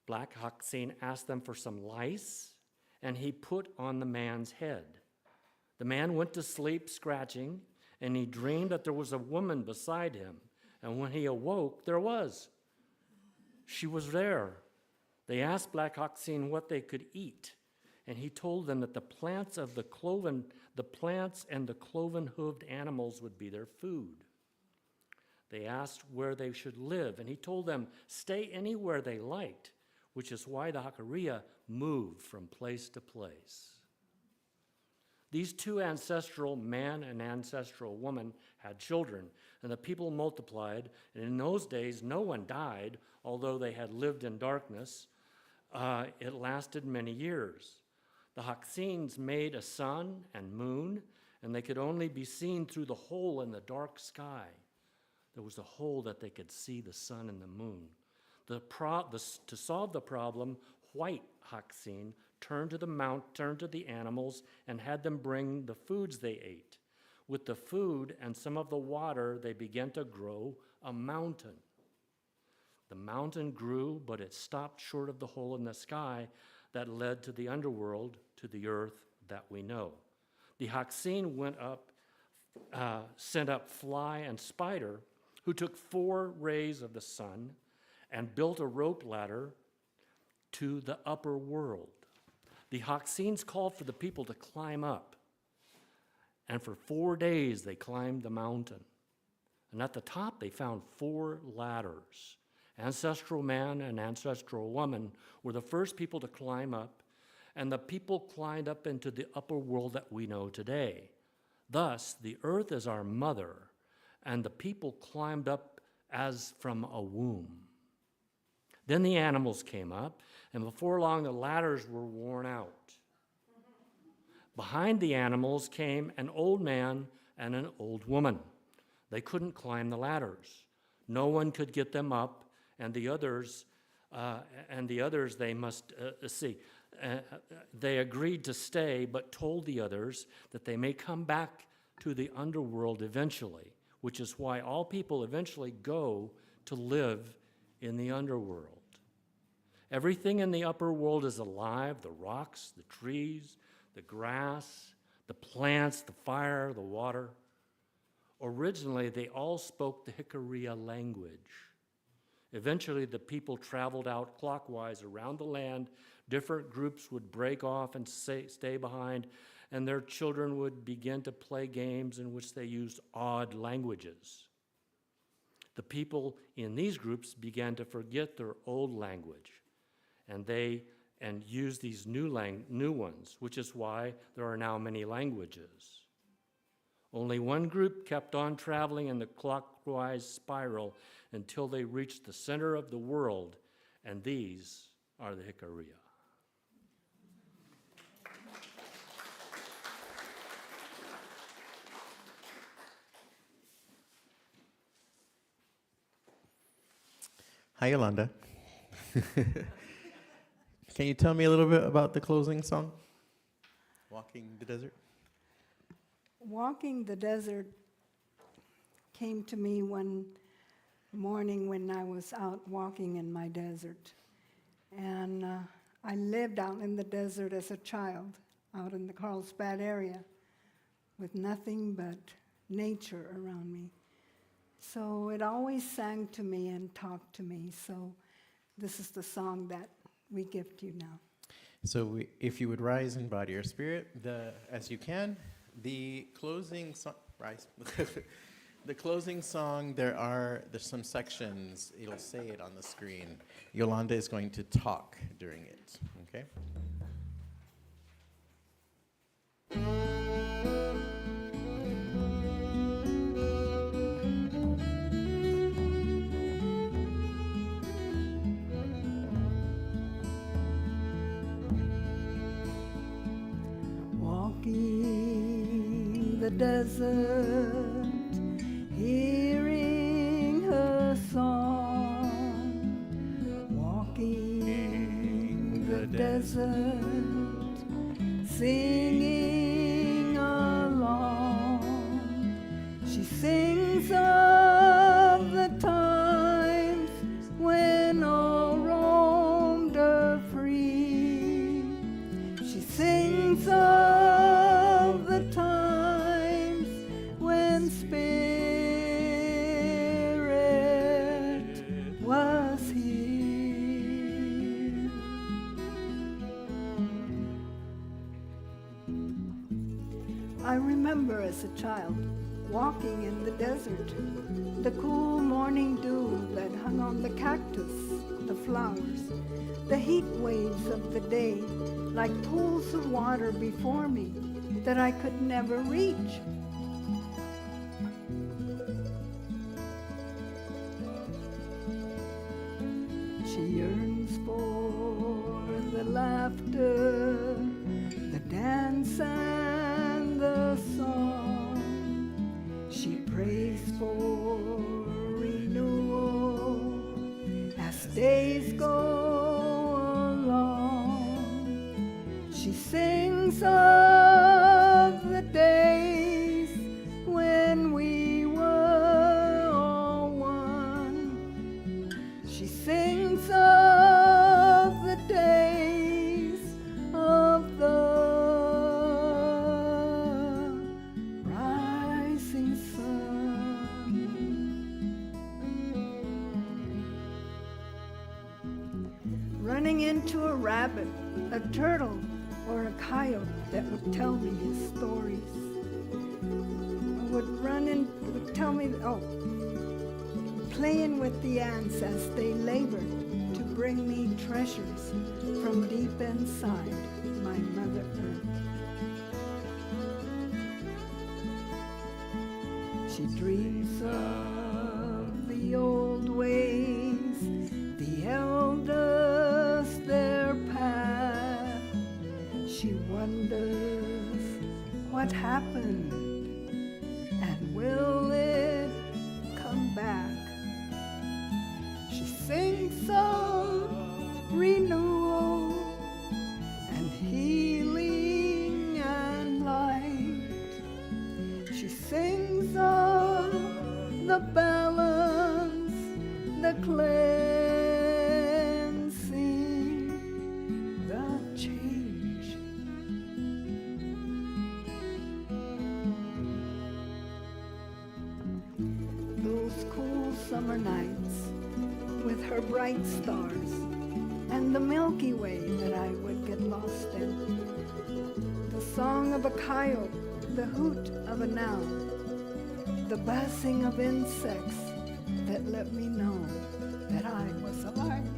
S9: Black Haxine asked them for some lice, and he put on the man's head. The man went to sleep scratching, and he dreamed that there was a woman beside him. And when he awoke, there was. She was there. They asked Black Haxine what they could eat, and he told them that the plants and the cloven-hooved animals would be their food. They asked where they should live, and he told them, stay anywhere they liked, which is why the Hakaria moved from place to place. These 2 ancestral man and ancestral woman had children, and the people multiplied, and in those days no one died, although they had lived in darkness. It lasted many years. The Haxines made a sun and moon, and they could only be seen through the hole in the dark sky. There was a hole that they could see the sun and the moon. To solve the problem, white Haxine turned to the animals and had them bring the foods they ate. With the food and some of the water, they began to grow a mountain. The mountain grew, but it stopped short of the hole in the sky that led to the underworld, to the earth that we know. The Haxine sent up Fly and Spider, who took 4 rays of the sun and built a rope ladder to the upper world. The Haxines called for the people to climb up, and for 4 days they climbed the mountain. And at the top they found 4 ladders. Ancestral man and ancestral woman were the first people to climb up, and the people climbed up into the upper world that we know today. Thus, the earth is our mother, and the people climbed up as from a womb. Then the animals came up, and before long the ladders were worn out. Behind the animals came an old man and an old woman. They couldn't climb the ladders. No one could get them up, and the others they must see. They agreed to stay, but told the others that they may come back to the underworld eventually, which is why all people eventually go to live in the underworld. Everything in the upper world is alive: the rocks, the trees, the grass, the plants, the fire, the water. Originally, they all spoke the Hikaria language. Eventually, the people traveled out clockwise around the land. Different groups would break off and stay behind, and their children would begin to play games in which they used odd languages. The people in these groups began to forget their old language, and use these new ones, which is why there are now many languages. Only one group kept on traveling in the clockwise spiral until they reached the center of the world, and these are the Hikaria.
S3: Hi, Yolanda. Can you tell me a little bit about the closing song? Walking the Desert?
S6: Walking the desert came to me one morning when I was out walking in my desert. And I lived out in the desert as a child, out in the Carlsbad area, with nothing but nature around me. So it always sang to me and talked to me. So this is the song that we gift you now.
S3: So if you would rise in body or spirit, as you can, the closing song, rise. The closing song, there's some sections, it'll say it on the screen. Yolanda is going to talk during it, okay?
S6: Walking the desert, hearing her song, walking the desert, singing along. She sings of the times when all roamed her free. She sings of the times when spirit was here. I remember as a child walking in the desert, the cool morning dew that hung on the cactus, the flowers, the heat waves of the day, like pools of water before me that I could never reach. She yearns for the laughter, the dance and the song. She prays for renewal as days go along. She sings of the days when we were all one. She sings of the days of the rising sun. Running into a rabbit, a turtle, or a coyote that would tell me his stories. Would tell me, playing with the ants as they labored to bring me treasures from deep inside my Mother Earth. She dreams of the old ways, the elders, their path. She wonders what happened and will it come back. She sings of renewal and healing and light. She sings of the balance, the cleansing, the change. Those cool summer nights with her bright stars and the Milky Way that I would get lost in. The song of a coyote, the hoot of an owl, the buzzing of insects that let me know that I was alive.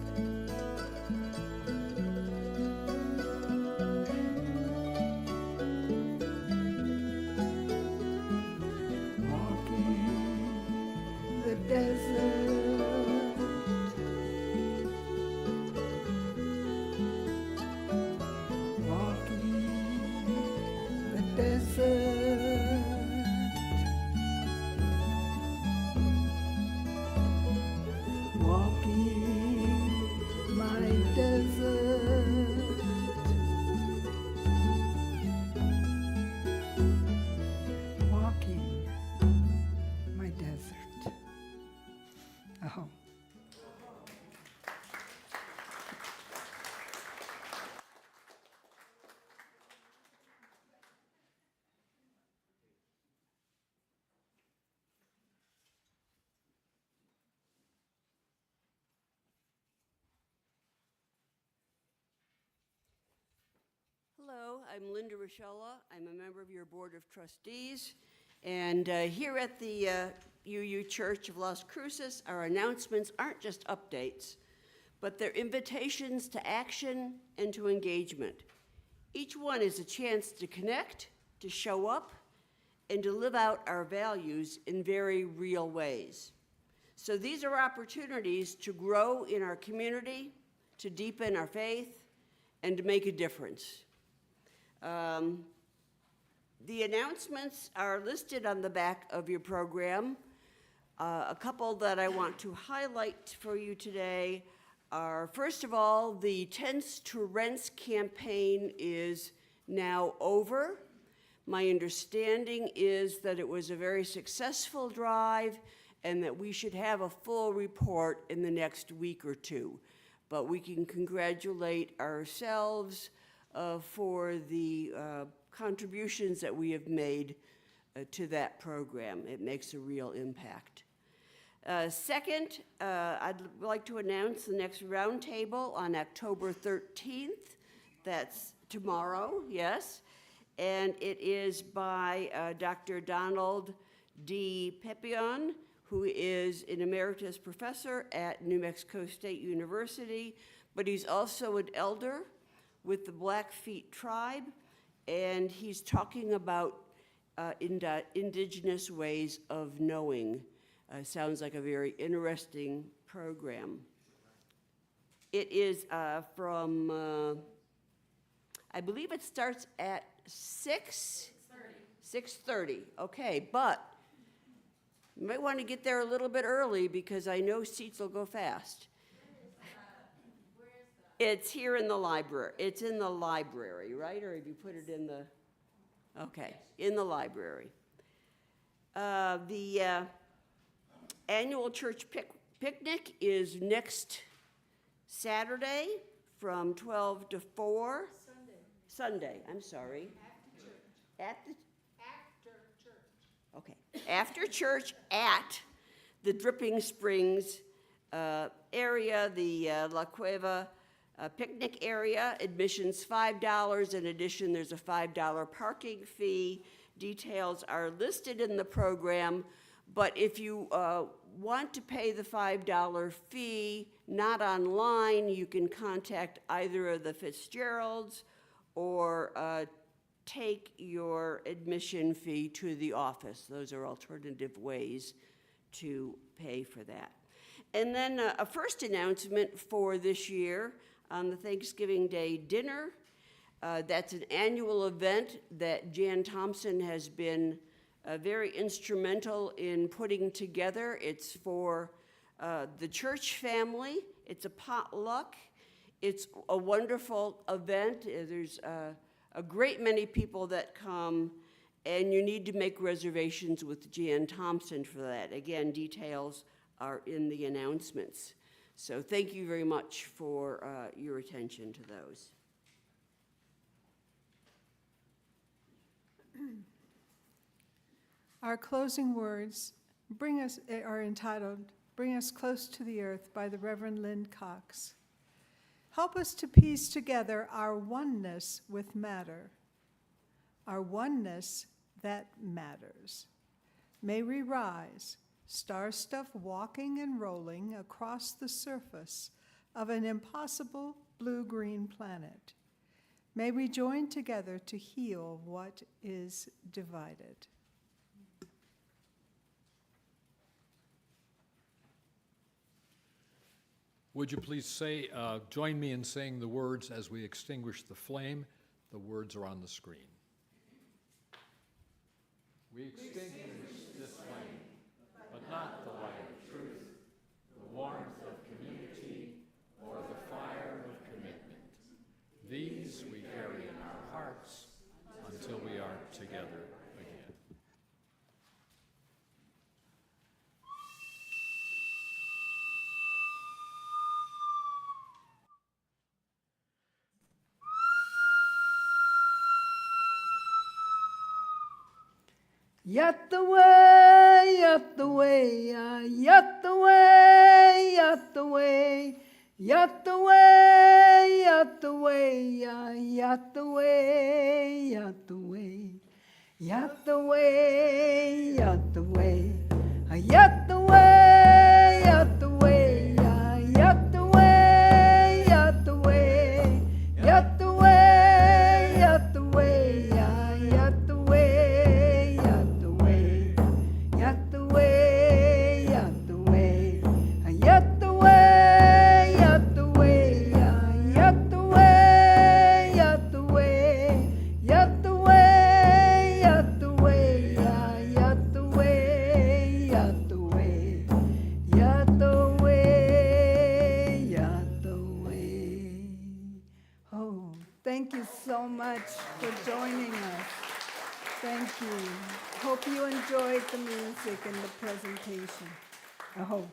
S6: Walking the desert, walking the desert.
S10: Hello, I'm Linda Rochella. I'm a member of your Board of Trustees. And here at the UU Church of Las Cruces, our announcements aren't just updates, but they're invitations to action and to engagement. Each one is a chance to connect, to show up, and to live out our values in very real ways. So these are opportunities to grow in our community, to deepen our faith, and to make a difference. The announcements are listed on the back of your program. A couple that I want to highlight for you today are, first of all, the Tents to Rents campaign is now over. My understanding is that it was a very successful drive and that we should have a full report in the next week or two. But we can congratulate ourselves for the contributions that we have made to that program. It makes a real impact. Second, I'd like to announce the next roundtable on October 13th. That's tomorrow, yes. And it is by Dr. Donald D. Pepion, who is an emeritus professor at New Mexico State University, but he's also an elder with the Blackfeet tribe, and he's talking about indigenous ways of knowing. Sounds like a very interesting program. It is from, I believe it starts at 6:30, okay, but you might want to get there a little bit early because I know seats will go fast. Where is that? It's here in the library. It's in the library, right? Or have you put it in the, okay, in the library. The annual church picnic is next Saturday from 12 to 4. Sunday, I'm sorry. After church. Okay, after church at the Dripping Springs area, the La Cueva picnic area. Admission's $5. In addition, there's a $5 parking fee. Details are listed in the program, but if you want to pay the $5 fee, not online, you can contact either of the Fitzgeralds or take your admission fee to the office. Those are alternative ways to pay for that. And then a first announcement for this year on the Thanksgiving Day dinner. That's an annual event that Jan Thompson has been very instrumental in putting together. It's for the church family. It's a potluck. It's a wonderful event. There's a great many people that come, and you need to make reservations with Jan Thompson for that. Again, details are in the announcements. So thank you very much for your attention to those.
S2: Our closing words are entitled, Bring Us Close to the Earth by the Reverend Lynn Cox. Help us to piece together our oneness with matter, our oneness that matters. May we rise, star stuff walking and rolling across the surface of an impossible blue-green planet. May we join together to heal what is divided.
S1: Would you please say, join me in saying the words as we extinguish the flame? The words are on the screen. We extinguish this flame, but not the light of truth, the warmth of community, or the fire of commitment. These we carry in our hearts until we are together again.
S6: Yat the way, yat the way, yat the way, yat the way, yat the way, yat the way, yat the way. Thank you so much for joining us. Thank you. Hope you enjoyed the music and the presentation. I hope.